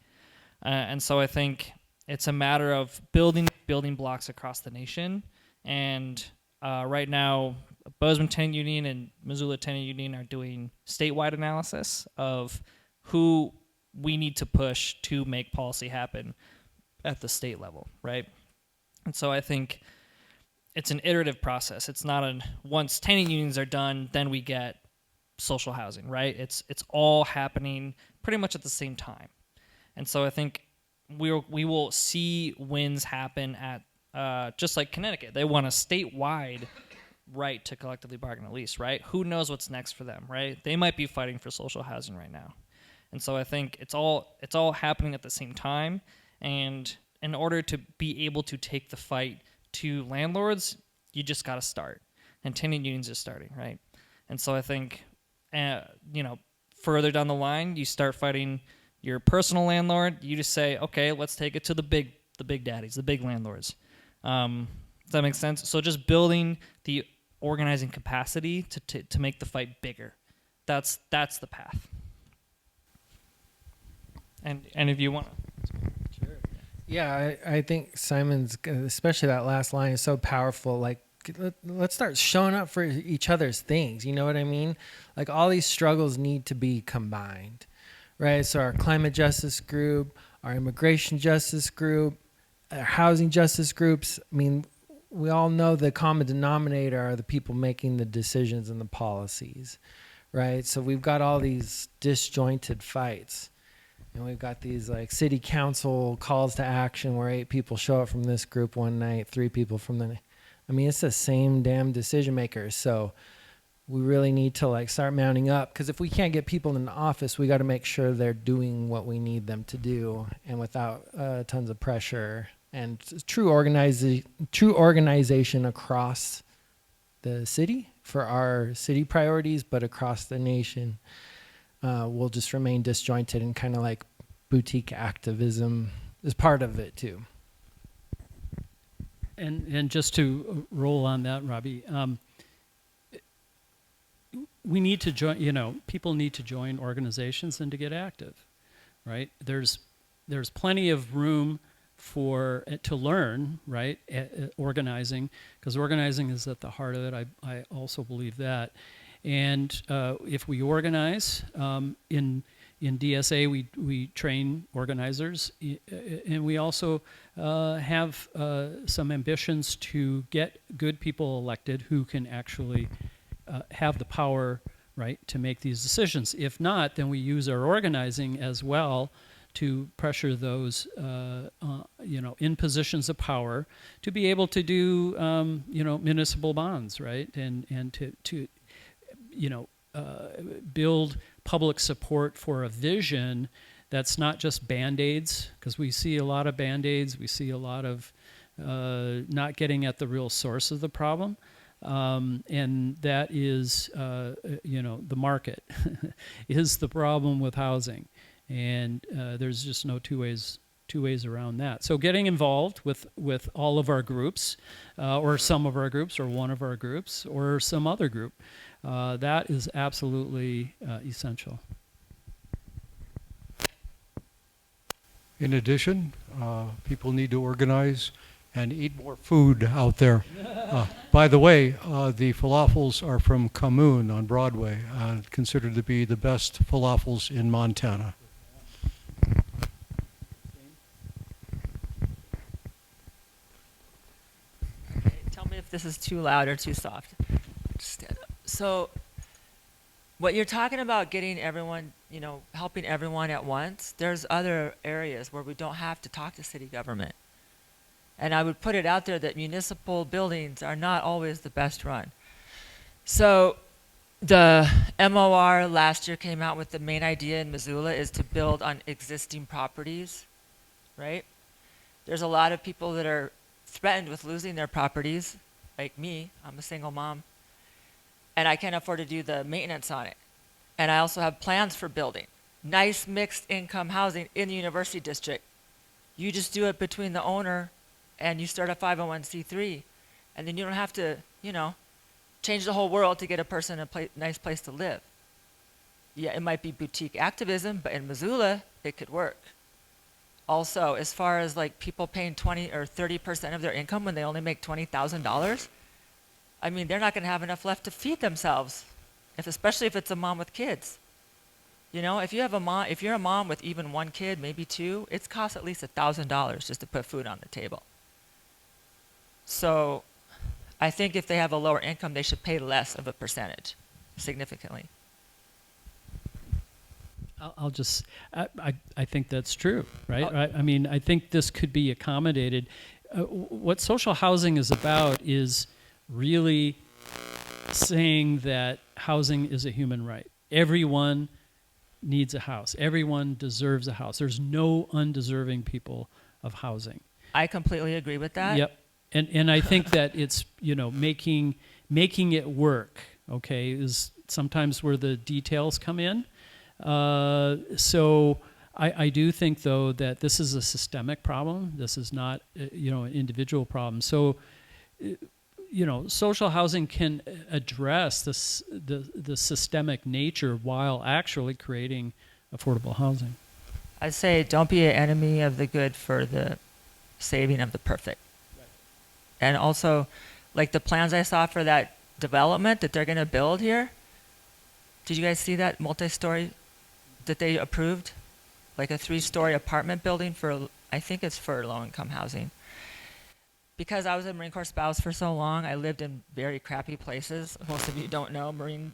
And so I think it's a matter of building blocks across the nation. And right now, Bozeman Tenant Union and Missoula Tenant Union are doing statewide analysis of who we need to push to make policy happen at the state level, right? And so I think it's an iterative process. It's not once tenant unions are done, then we get social housing, right? It's all happening pretty much at the same time. And so I think we will see wins happen at just like Connecticut. They want a statewide right to collectively bargain a lease, right? Who knows what's next for them, right? They might be fighting for social housing right now. And so I think it's all happening at the same time. And in order to be able to take the fight to landlords, you just got to start. And tenant unions are starting, right? And so I think, further down the line, you start fighting your personal landlord. You just say, okay, let's take it to the big daddies, the big landlords. Does that make sense? So just building the organizing capacity to make the fight bigger. That's the path. And if you want to. Sure. Yeah, I think Simon's, especially that last line, is so powerful. Like, let's start showing up for each other's things. You know what I mean? Like, all these struggles need to be combined, right? So our climate justice group, our immigration justice group, our housing justice groups, I mean, we all know the common denominator are the people making the decisions and the policies, right? So we've got all these disjointed fights. And we've got these like city council calls to action where 8 people show up from this group one night, 3 people from the, I mean, it's the same damn decision makers. So we really need to like start mounting up, because if we can't get people in the office, we got to make sure they're doing what we need them to do, and without tons of pressure, and true organization across the city for our city priorities, but across the nation, we'll just remain disjointed, and kind of like boutique activism is part of it too. And just to roll on that, Robbie, we need to join, people need to join organizations and to get active, right? There's plenty of room to learn, right? Organizing, because organizing is at the heart of it. I also believe that. And if we organize, in DSA we train organizers, and we also have some ambitions to get good people elected who can actually have the power, right, to make these decisions. If not, then we use our organizing as well to pressure those, in positions of power to be able to do, municipal bonds, right, and to build public support for a vision that's not just Band-Aids, because we see a lot of Band-Aids, we see a lot of not getting at the real source of the problem. And that is, the market is the problem with housing. And there's just no two ways around that. So getting involved with all of our groups, or some of our groups, or one of our groups, or some other group, that is absolutely essential. In addition, people need to organize and eat more food out there. By the way, the falafels are from Kamoon on Broadway, considered to be the best falafels in Montana. Tell me if this is too loud or too soft. Stand up. So what you're talking about, getting everyone, helping everyone at once, there's other areas where we don't have to talk to city government. And I would put it out there that municipal buildings are not always the best run. So the MOR last year came out with the main idea in Missoula is to build on existing properties, right? There's a lot of people that are threatened with losing their properties, like me. I'm a single mom, and I can't afford to do the maintenance on it. And I also have plans for building nice mixed income housing in the university district. You just do it between the owner and you start a 501c3, and then you don't have to, change the whole world to get a person a nice place to live. Yeah, it might be boutique activism, but in Missoula, it could work. Also, as far as like people paying 20 or 30% of their income when they only make $20,000, I mean, they're not going to have enough left to feed themselves, especially if it's a mom with kids. If you're a mom with even one kid, maybe two, it's cost at least $1,000 just to put food on the table. So I think if they have a lower income, they should pay less of a percentage, significantly. I think that's true, right? I mean, I think this could be accommodated. What social housing is about is really saying that housing is a human right. Everyone needs a house. Everyone deserves a house. There's no undeserving people of housing. I completely agree with that. Yep. And I think that it's, making it work, okay, is sometimes where the details come in. So I do think, though, that this is a systemic problem. This is not, an individual problem. So, social housing can address the systemic nature while actually creating affordable housing. I say don't be an enemy of the good for the saving of the perfect. Right. And also, like the plans I saw for that development that they're going to build here, did you guys see that multi-story that they approved? Like a 3-story apartment building for, I think it's for low-income housing. Because I was a Marine Corps spouse for so long, I lived in very crappy places. Most of you don't know, Marine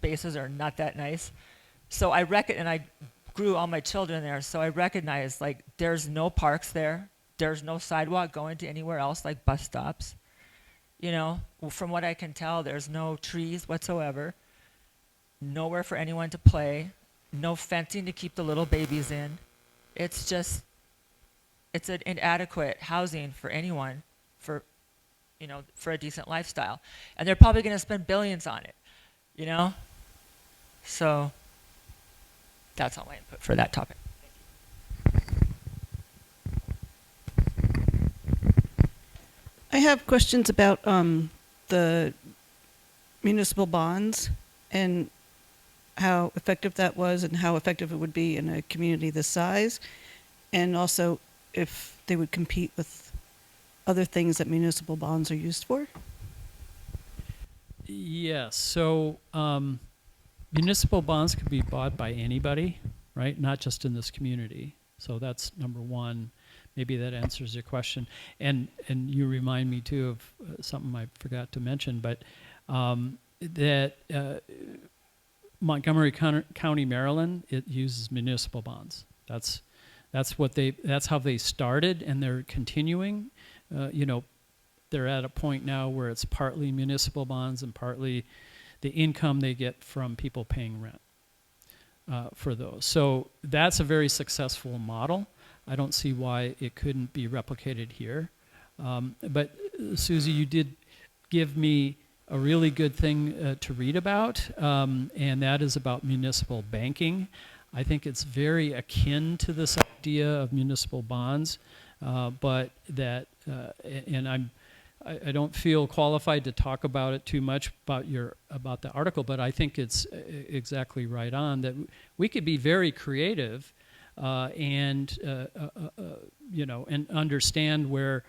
bases are not that nice. So I and I grew all my children there, so I recognized, like, there's no parks there. There's no sidewalk going to anywhere else, like bus stops. From what I can tell, there's no trees whatsoever. Nowhere for anyone to play. No fencing to keep the little babies in. It's an inadequate housing for anyone. For, for a decent lifestyle. And they're probably going to spend billions on it, you know? So that's all my input for that topic. I have questions about the municipal bonds and how effective that was and how effective it would be in a community this size, and also if they would compete with other things that municipal bonds are used for. Yes. So municipal bonds could be bought by anybody, right? Not just in this community. So that's number one. Maybe that answers your question. And you remind me too of something I forgot to mention, but that Montgomery County, Maryland, it uses municipal bonds. That's how they started, and they're continuing. They're at a point now where it's partly municipal bonds and partly the income they get from people paying rent for those. So that's a very successful model. I don't see why it couldn't be replicated here. But Susie, you did give me a really good thing to read about, and that is about municipal banking. I think it's very akin to this idea of municipal bonds, but that, and I don't feel qualified to talk about it too much about the article, but I think it's exactly right on that we could be very creative and understand where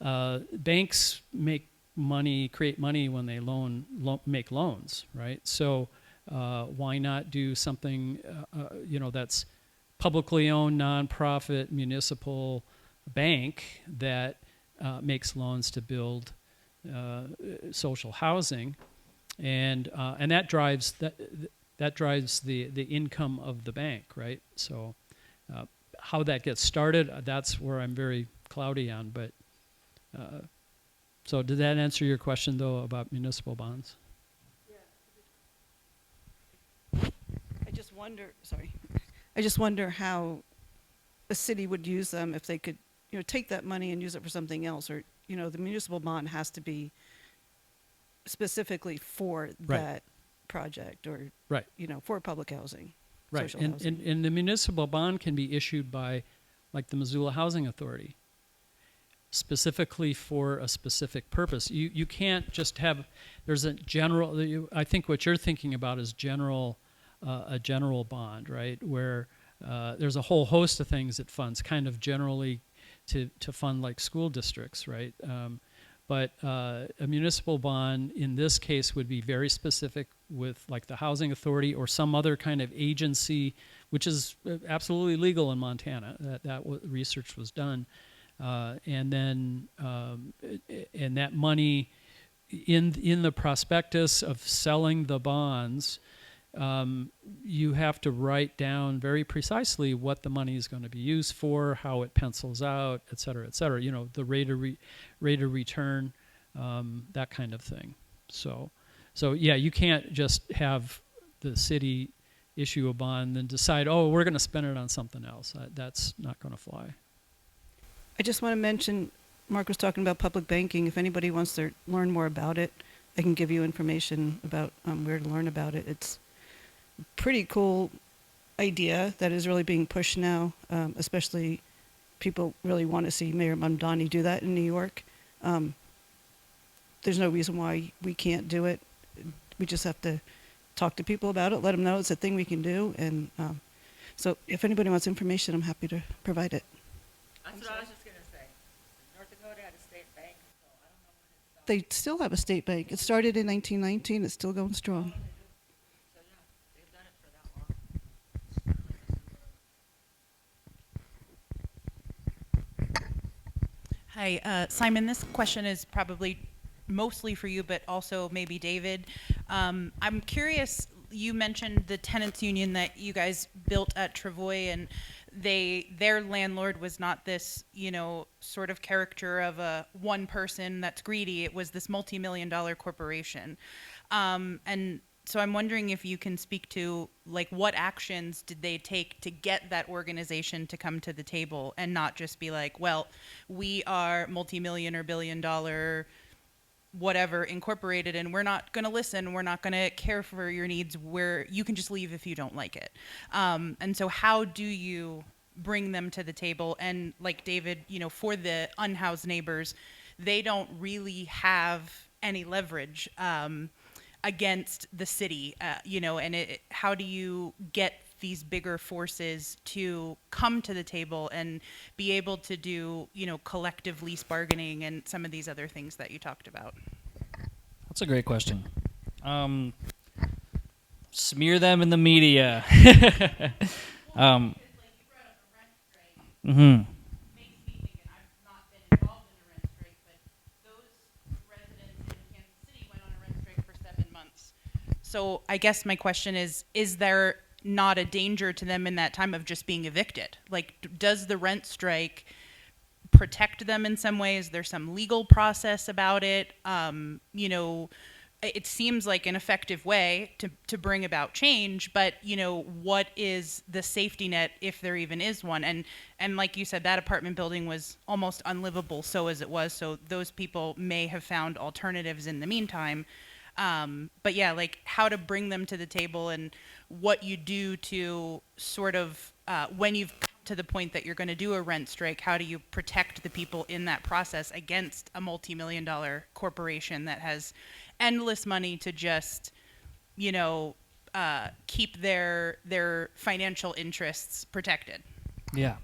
banks create money when they make loans, right? So why not do something that's publicly owned, nonprofit, municipal bank that makes loans to build social housing, and that drives the income of the bank, right? So how that gets started, that's where I'm very cloudy on. But so did that answer your question though about municipal bonds? I just wonder how a city would use them if they could, take that money and use it for something else, or, the municipal bond has to be specifically for that project, or, right, for public housing. Right, Social housing. and the municipal bond can be issued by, like, the Missoula Housing Authority, specifically for a specific purpose. You can't just have, there's a general, I think what you're thinking about is a general bond, right, where there's a whole host of things it funds, kind of generally to fund like school districts, right? But a municipal bond in this case would be very specific with like the housing authority or some other kind of agency, which is absolutely legal in Montana. That research was done, and then and that money in the prospectus of selling the bonds, you have to write down very precisely what the money is going to be used for, how it pencils out, et cetera, et cetera. The rate of return, that kind of thing. So yeah, you can't just have the city issue a bond and then decide, oh, we're going to spend it on something else. That's not going to fly. I just want to mention, Mark was talking about public banking. If anybody wants to learn more about it, I can give you information about where to learn about it. It's a pretty cool idea that is really being pushed now, especially people really want to see Mayor Mamdani do that in New York. There's no reason why we can't do it. We just have to talk to people about it, let them know it's a thing we can do. And so if anybody wants information, I'm happy to provide it. That's what I was just going to say. North Dakota had a state bank, so I don't know when it stopped. They still have a state bank. It started in 1919. It's still going strong. So yeah, they've done it for that long. Hi, Simon, this question is probably mostly for you, but also maybe David. I'm curious, you mentioned the tenants union that you guys built at Travoy, and their landlord was not this, sort of caricature of a one person that's greedy. It was this multi-million-dollar corporation. And so I'm wondering if you can speak to, like, what actions did they take to get that organization to come to the table and not just be like, well, we are multi-million or billion-dollar whatever incorporated, and we're not going to listen, we're not going to care for your needs, where you can just leave if you don't like it. And so how do you bring them to the table? And like David, for the unhoused neighbors, they don't really have any leverage against the city, and how do you get these bigger forces to come to the table and be able to do, collective lease bargaining and some of these other things that you talked about? That's a great question. Smear them in the media. Mm-hmm. So I guess my question is there not a danger to them in that time of just being evicted? Like, does the rent strike protect them in some way? Is there some legal process about it? It seems like an effective way to bring about change, but what is the safety net, if there even is one? And like you said, that apartment building was almost unlivable, so as it was. So those people may have found alternatives in the meantime. But yeah, like how to bring them to the table and what you do to sort of, when you've come to the point that you're going to do a rent strike, how do you protect the people in that process against a multi-million-dollar corporation that has endless money to just, keep their financial interests protected? Yeah.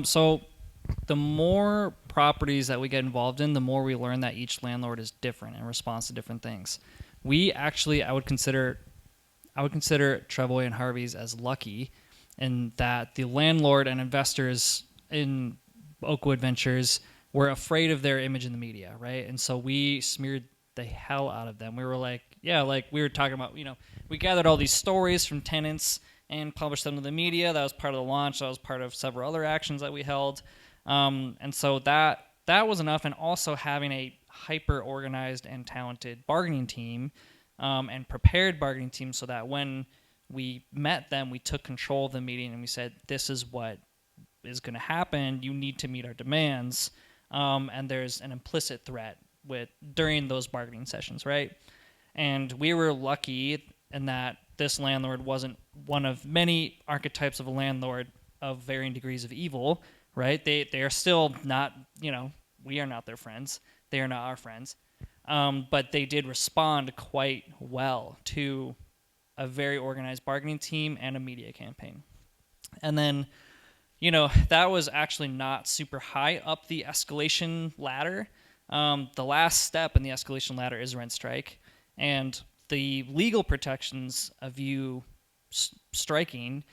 So the more properties that we get involved in, the more we learn that each landlord is different and responds to different things. We actually, I would consider Trevoy and Harvey's as lucky in that the landlord and investors in Oakwood Ventures were afraid of their image in the media, right? And so we smeared the hell out of them. We were like, like we were talking about, we gathered all these stories from tenants and published them to the media. That was part of the launch. That was part of several other actions that we held. And so that was enough. And also having a hyper-organized and talented bargaining team and prepared bargaining team so that when we met them, we took control of the meeting and we said, this is what is going to happen. You need to meet our demands. And there's an implicit threat during those bargaining sessions, right? And we were lucky in that this landlord wasn't one of many archetypes of a landlord of varying degrees of evil, right? They are still not, we are not their friends. They are not our friends. But they did respond quite well to a very organized bargaining team and a media campaign. And then, that was actually not super high up the escalation ladder. The last step in the escalation ladder is rent strike. And the legal protections of you striking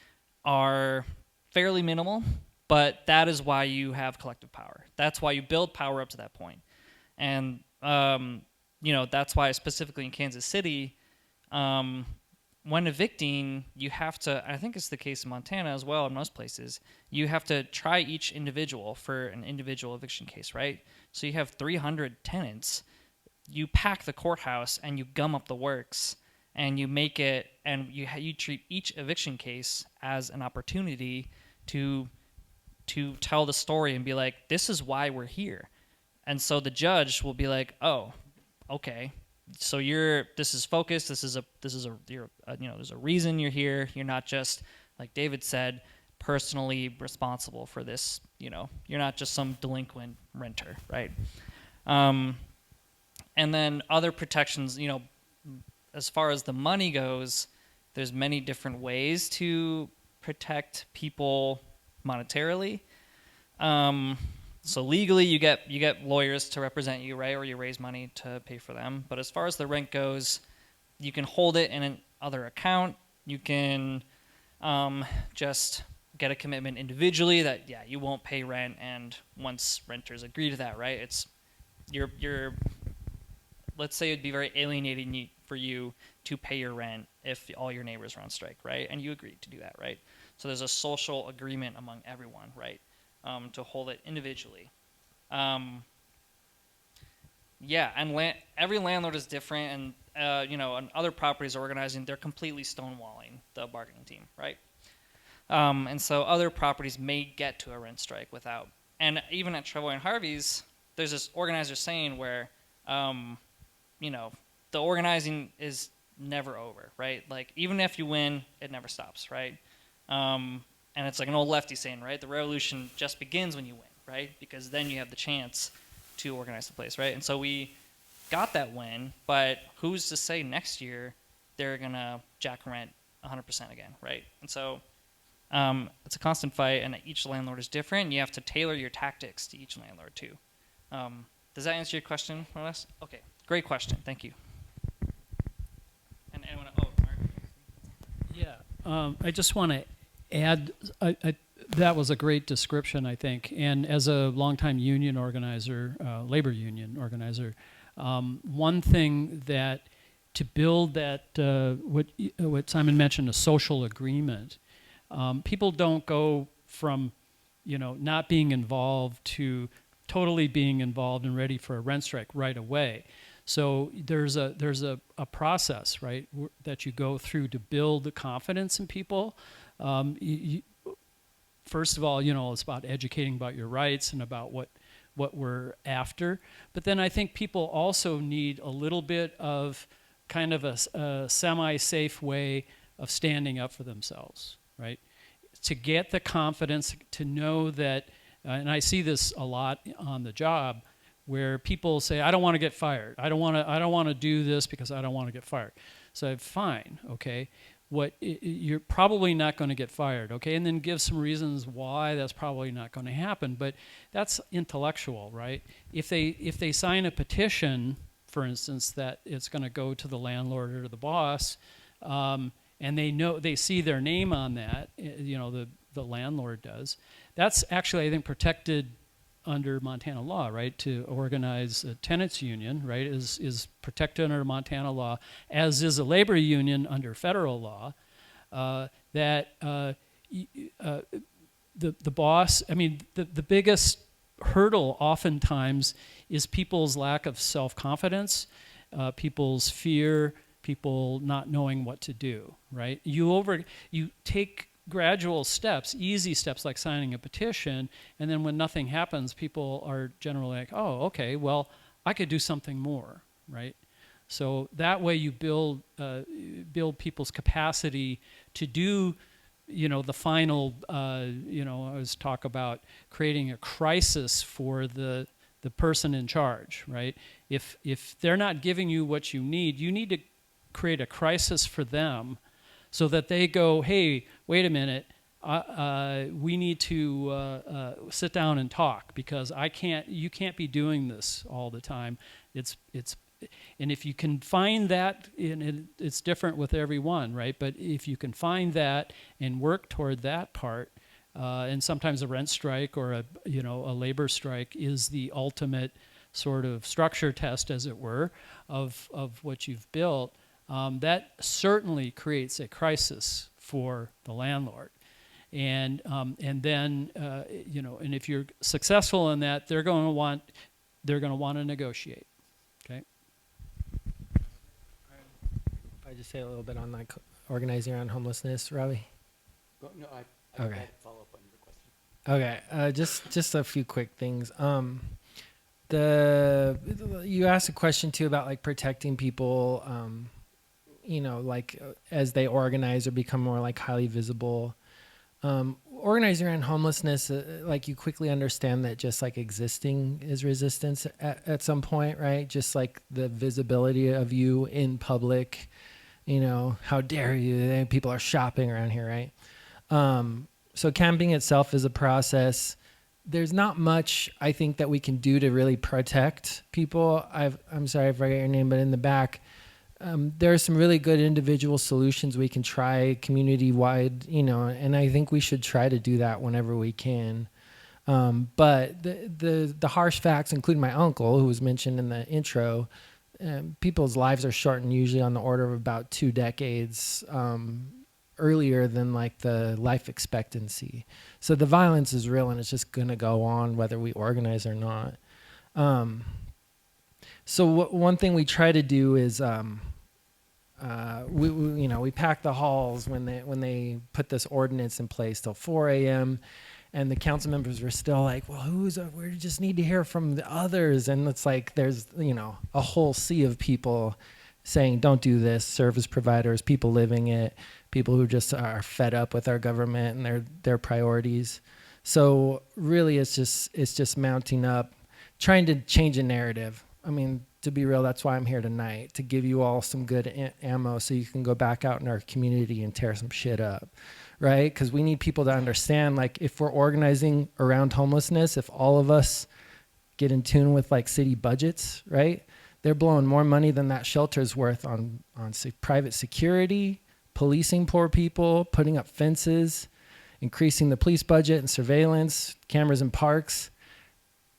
are fairly minimal, but that is why you have collective power. That's why you build power up to that point. And, that's why specifically in Kansas City, when evicting, you have to, I think it's the case in Montana as well, in most places, you have to try each individual for an individual eviction case, right? So you have 300 tenants. You pack the courthouse and you gum up the works and you make it, and you treat each eviction case as an opportunity to tell the story and be like, this is why we're here. And so the judge will be like, oh, okay, so this is focused. There's a reason you're here. You're not just, like David said, personally responsible for this. You're not just some delinquent renter, right? And then other protections, as far as the money goes, there's many different ways to protect people monetarily. So legally, you get lawyers to represent you, right? Or you raise money to pay for them. But as far as the rent goes, you can hold it in another account. You can just get a commitment individually that you won't pay rent, and once renters agree to that, right? It's you're let's say it'd be very alienating for you to pay your rent if all your neighbors are on strike, right? And you agreed to do that, right? So there's a social agreement among everyone, right? To hold it individually. And every landlord is different, and and other properties are organizing, they're completely stonewalling the bargaining team, right? And so other properties may get to a rent strike without. And even at Trevoy and Harvey's, there's this organizer saying where the organizing is never over, right? Like, even if you win, it never stops, right? And it's like an old lefty saying, right? The revolution just begins when you win, right? Because then you have the chance to organize the place, right? And so we got that win, but who's to say next year they're going to jack rent 100% again, right? And so it's a constant fight, and each landlord is different. You have to tailor your tactics to each landlord, too. Does that answer your question, more or less? Okay, great question. Thank you. And anyone? Oh, Mark. Yeah, I just want to add, that was a great description, I think. And as a longtime union organizer, labor union organizer, one thing that to build that, what Simon mentioned, a social agreement, people don't go from, not being involved to totally being involved and ready for a rent strike right away. So there's a process, right, that you go through to build the confidence in people. First of all, it's about educating about your rights and about what we're after. But then I think people also need a little bit of kind of a semi-safe way of standing up for themselves, right? To get the confidence to know that, and I see this a lot on the job, where people say, I don't want to get fired. I don't want to do this because I don't want to get fired. So fine, okay. You're probably not going to get fired, okay? And then give some reasons why that's probably not going to happen. But that's intellectual, right? If they sign a petition, for instance, that it's going to go to the landlord or to the boss, and they see their name on that, the landlord does. That's actually, I think, protected under Montana law, right? To organize a tenants union, right, is protected under Montana law, as is a labor union under federal law. The boss, the biggest hurdle oftentimes is people's lack of self-confidence, people's fear, people not knowing what to do, right? You take gradual steps, easy steps like signing a petition, and then when nothing happens, people are generally like, oh, okay, well, I could do something more, right? So that way you build people's capacity to do, the final, I was talk about creating a crisis for the person in charge, right? If they're not giving you what you need to create a crisis for them, so that they go, hey, wait a minute, we need to sit down and talk, because you can't be doing this all the time. And if you can find that, and it's different with everyone, right? But if you can find that and work toward that part, and sometimes a rent strike or a labor strike is the ultimate sort of structure test, as it were, of what you've built. That certainly creates a crisis for the landlord, and then and if you're successful in that, they're going to want to negotiate. Okay. I just say a little bit on like organizing around homelessness, Robbie. No, I Okay. had to follow up on your question. Okay, just a few quick things. You asked a question too about like protecting people. As they organize or become more like highly visible. Organizing around homelessness, like you quickly understand that just like existing is resistance at some point, right? Just like the visibility of you in public, how dare you? People are shopping around here, right? So camping itself is a process. There's not much, I think, that we can do to really protect people. I'm sorry, I forget your name, but in the back, there are some really good individual solutions we can try community-wide, and I think we should try to do that whenever we can. But the harsh facts, including my uncle, who was mentioned in the intro, people's lives are shortened usually on the order of about 2 decades earlier than like the life expectancy. So the violence is real, and it's just going to go on whether we organize or not. So one thing we try to do is we pack the halls when they put this ordinance in place till 4 a.m. And the council members were still like, well, we just need to hear from the others. And it's like, there's, a whole sea of people saying, don't do this, service providers, people living it, people who just are fed up with our government and their priorities. So really it's just mounting up, trying to change a narrative. I mean, to be real, that's why I'm here tonight, to give you all some good ammo so you can go back out in our community and tear some shit up, right? Because we need people to understand, like, if we're organizing around homelessness, if all of us get in tune with, like, city budgets, right? They're blowing more money than that shelter's worth on private security, policing poor people, putting up fences, increasing the police budget and surveillance, cameras in parks.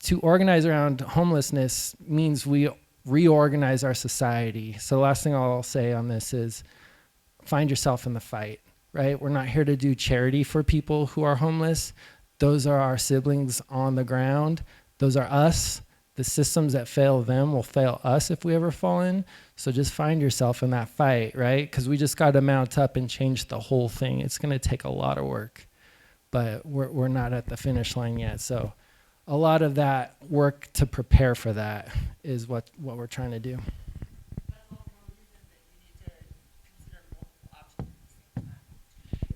To organize around homelessness means we reorganize our society. So the last thing I'll say on this is find yourself in the fight, right? We're not here to do charity for people who are homeless. Those are our siblings on the ground. Those are us. The systems that fail them will fail us if we ever fall in. So just find yourself in that fight, right? Because we just got to mount up and change the whole thing. It's going to take a lot of work, but we're not at the finish line yet. So a lot of that work to prepare for that is what we're trying to do.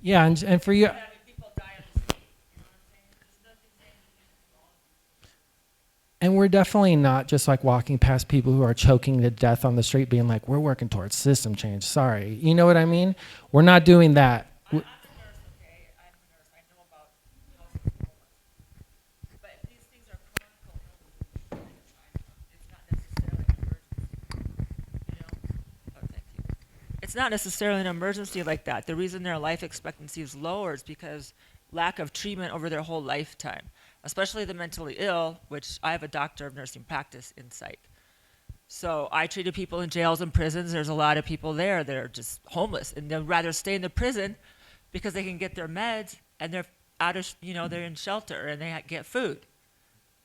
Yeah, and for you. And we're definitely not just like walking past people who are choking to death on the street being like, we're working towards system change. Sorry. You know what I mean? We're not doing that. I'm a nurse, okay? I'm a nurse. I know about housing homeless. But these things are chronic illnesses. It's not necessarily an emergency. Oh, thank you. It's not necessarily an emergency like that. The reason their life expectancy is lower is because lack of treatment over their whole lifetime, especially the mentally ill, which I have a doctor of nursing practice in psych. So I treated people in jails and prisons. There's a lot of people there that are just homeless, and they'd rather stay in the prison because they can get their meds and they're out of, they're in shelter and they get food.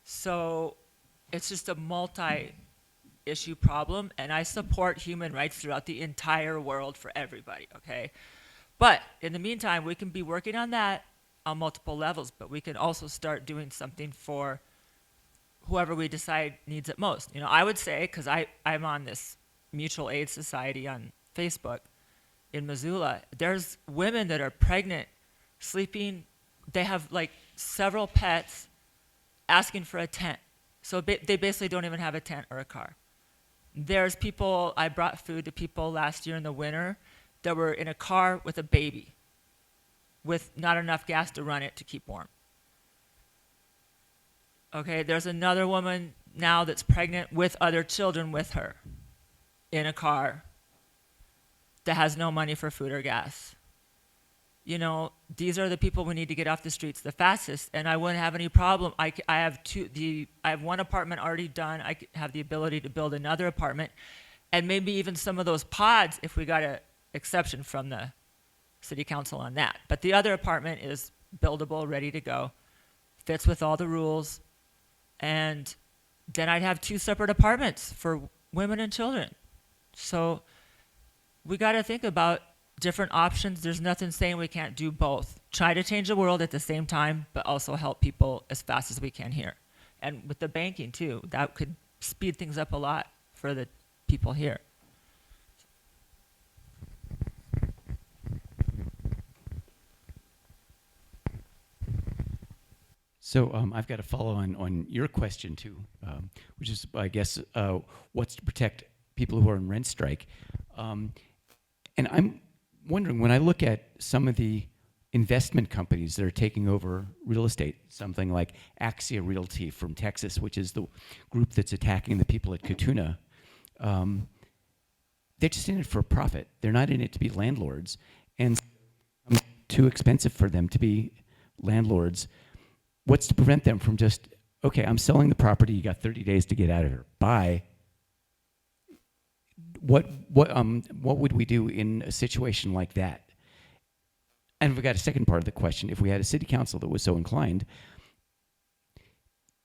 So it's just a multi-issue problem, and I support human rights throughout the entire world for everybody, okay? But in the meantime, we can be working on that on multiple levels, but we can also start doing something for whoever we decide needs it most. I would say, because I'm on this mutual aid society on Facebook in Missoula, there's women that are pregnant, sleeping, they have like several pets, asking for a tent. So they basically don't even have a tent or a car. There's people, I brought food to people last year in the winter that were in a car with a baby, with not enough gas to run it to keep warm. Okay, there's another woman now that's pregnant with other children with her in a car that has no money for food or gas. These are the people we need to get off the streets the fastest, and I wouldn't have any problem. I have one apartment already done. I have the ability to build another apartment, and maybe even some of those pods if we got an exception from the city council on that. But the other apartment is buildable, ready to go, fits with all the rules, and then I'd have 2 separate apartments for women and children. So we got to think about different options. There's nothing saying we can't do both. Try to change the world at the same time, but also help people as fast as we can here. And with the banking too, that could speed things up a lot for the people here. So I've got to follow on your question too, which is, I guess, what's to protect people who are in rent strike. And I'm wondering, when I look at some of the investment companies that are taking over real estate, something like Axia Realty from Texas, which is the group that's attacking the people at Katuna, they're just in it for a profit. They're not in it to be landlords. And it's too expensive for them to be landlords. What's to prevent them from just, okay, I'm selling the property, you got 30 days to get out of here, bye. What would we do in a situation like that? And we've got a second part of the question. If we had a city council that was so inclined,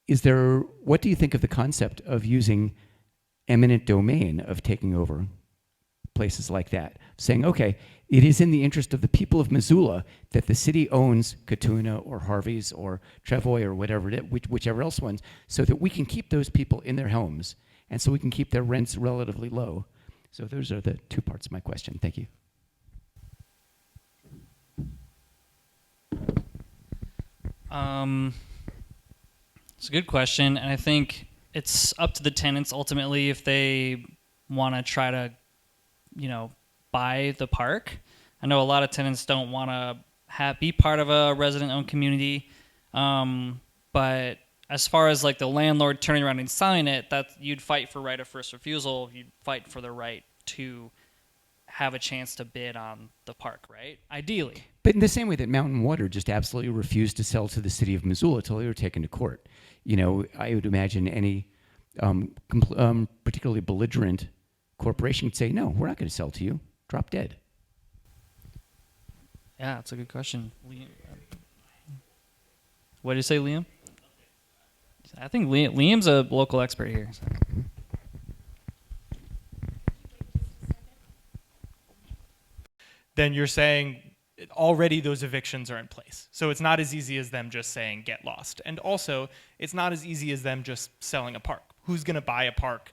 what do you think of the concept of using eminent domain, of taking over places like that, saying, okay, it is in the interest of the people of Missoula that the city owns Katuna or Harvey's or Trevoy or whatever it is, whichever else ones, so that we can keep those people in their homes and so we can keep their rents relatively low. So those are the two parts of my question. Thank you. It's a good question, and I think it's up to the tenants ultimately if they want to try to, buy the park. I know a lot of tenants don't want to be part of a resident-owned community, but as far as like the landlord turning around and selling it, that you'd fight for right of first refusal. You'd fight for the right to have a chance to bid on the park, right? Ideally. But in the same way that Mountain Water just absolutely refused to sell to the city of Missoula until they were taken to court. I would imagine any particularly belligerent corporation would say, no, we're not going to sell to you. Drop dead. Yeah, that's a good question. What did you say, Liam? I think Liam's a local expert here. So. Then you're saying already those evictions are in place. So it's not as easy as them just saying get lost. And also, it's not as easy as them just selling a park. Who's going to buy a park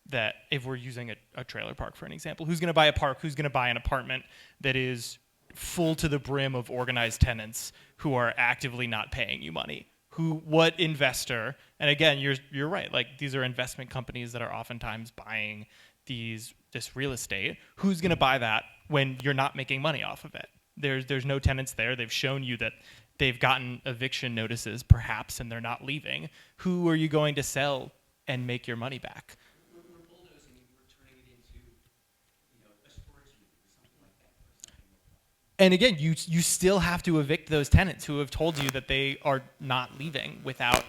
that, if we're using a trailer park for an example, who's going to buy a park, who's going to buy an apartment that is full to the brim of organized tenants who are actively not paying you money? What investor, and again, you're right, like these are investment companies that are oftentimes buying this real estate. Who's going to buy that when you're not making money off of it? There's no tenants there. They've shown you that they've gotten eviction notices, perhaps, and they're not leaving. Who are you going to sell and make your money back? We're bulldozing and we're turning it into, a storage unit or something like that. And again, you still have to evict those tenants who have told you that they are not leaving without,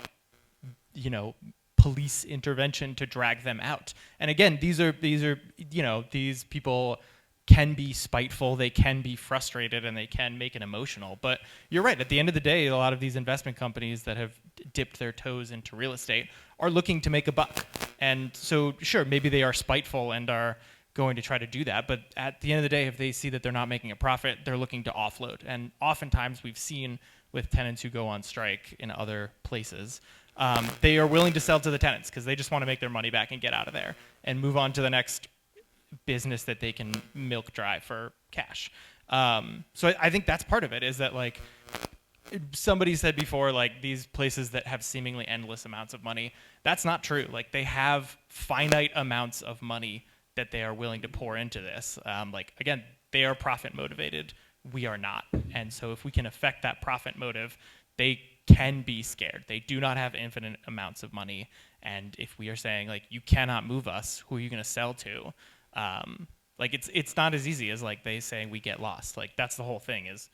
police intervention to drag them out. And again, these people can be spiteful, they can be frustrated, and they can make it emotional. But you're right, at the end of the day, a lot of these investment companies that have dipped their toes into real estate are looking to make a buck. And so, sure, maybe they are spiteful and are going to try to do that. But at the end of the day, if they see that they're not making a profit, they're looking to offload. And oftentimes we've seen with tenants who go on strike in other places, they are willing to sell to the tenants because they just want to make their money back and get out of there and move on to the next business that they can milk dry for cash. So I think that's part of it, is that like somebody said before, like these places that have seemingly endless amounts of money, that's not true. Like they have finite amounts of money that they are willing to pour into this. Again, they are profit motivated. We are not. And so if we can affect that profit motive, they can be scared. They do not have infinite amounts of money. And if we are saying like, you cannot move us, who are you going to sell to? It's not as easy as like they saying we get lost. Like that's the whole thing, is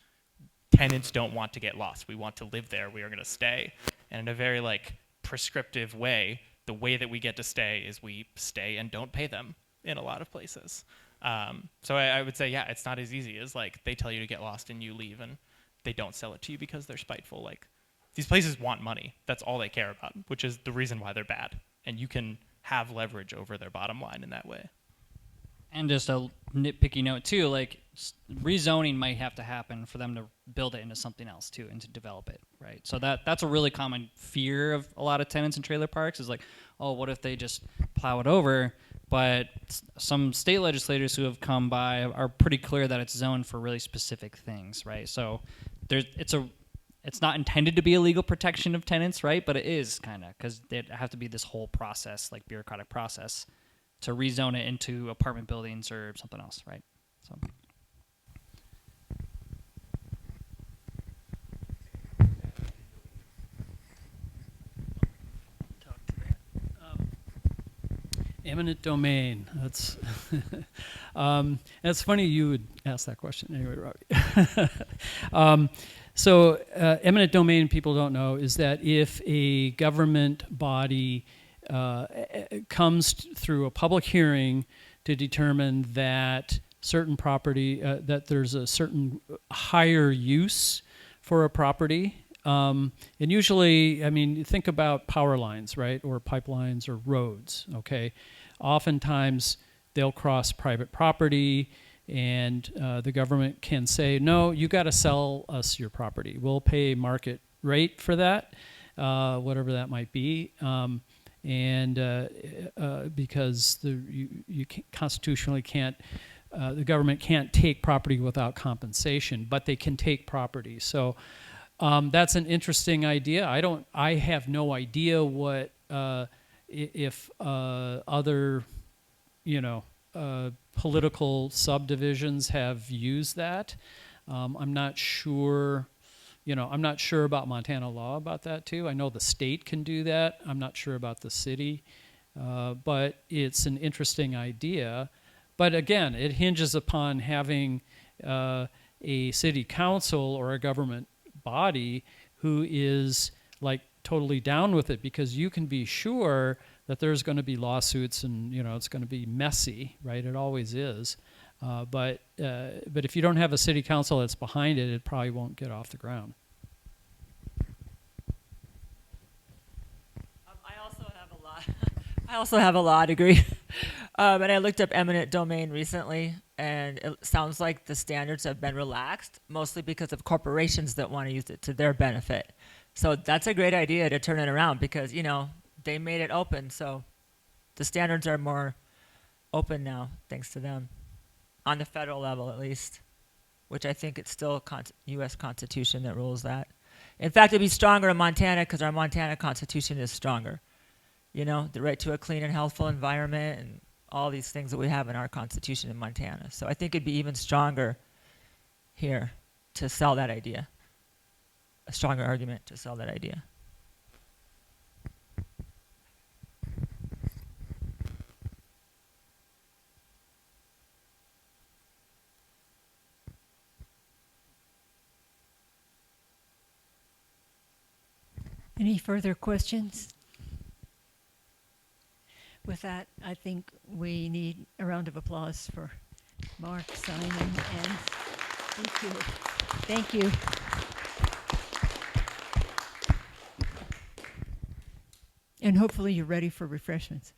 tenants don't want to get lost. We want to live there. We are going to stay. And in a very like prescriptive way, the way that we get to stay is we stay and don't pay them in a lot of places. So I would say, yeah, it's not as easy as like they tell you to get lost and you leave and they don't sell it to you because they're spiteful. Like these places want money. That's all they care about, which is the reason why they're bad. And you can have leverage over their bottom line in that way. And just a nitpicky note too, like rezoning might have to happen for them to build it into something else too and to develop it, right? So that's a really common fear of a lot of tenants in trailer parks, is like, oh, what if they just plow it over? But some state legislators who have come by are pretty clear that it's zoned for really specific things, right? So it's not intended to be a legal protection of tenants, right? But it is kind of, because there have to be this whole process, like bureaucratic process, to rezone it into apartment buildings or something else, right? So. Eminent domain. That's that's funny you would ask that question. Anyway, Robbie. Eminent domain, people don't know, is that if a government body comes through a public hearing to determine that certain property, that there's a certain higher use for a property. And usually, I mean, think about power lines, right? Or pipelines or roads, okay? Oftentimes, they'll cross private property, and the government can say, no, you got to sell us your property. We'll pay market rate for that, whatever that might be. Because you constitutionally can't, the government can't take property without compensation, but they can take property. So that's an interesting idea. I have no idea what if other, political subdivisions have used that. I'm not sure. I'm not sure about Montana law about that too. I know the state can do that. I'm not sure about the city, but it's an interesting idea. But again, it hinges upon having a city council or a government body who is like totally down with it, because you can be sure that there's going to be lawsuits and it's going to be messy, right? It always is. But if you don't have a city council that's behind it, it probably won't get off the ground. I also have a law degree, and I looked up eminent domain recently, and it sounds like the standards have been relaxed, mostly because of corporations that want to use it to their benefit. So that's a great idea to turn it around, because they made it open, so the standards are more open now, thanks to them. On the federal level, at least, which I think it's still U.S. Constitution that rules that. In fact, it'd be stronger in Montana because our Montana Constitution is stronger. The right to a clean and healthful environment and all these things that we have in our Constitution in Montana. So I think it'd be even stronger here to sell that idea. A stronger argument to sell that idea. Any further questions? With that, I think we need a round of applause for Mark, Simon, and thank you. Thank you. And hopefully you're ready for refreshments.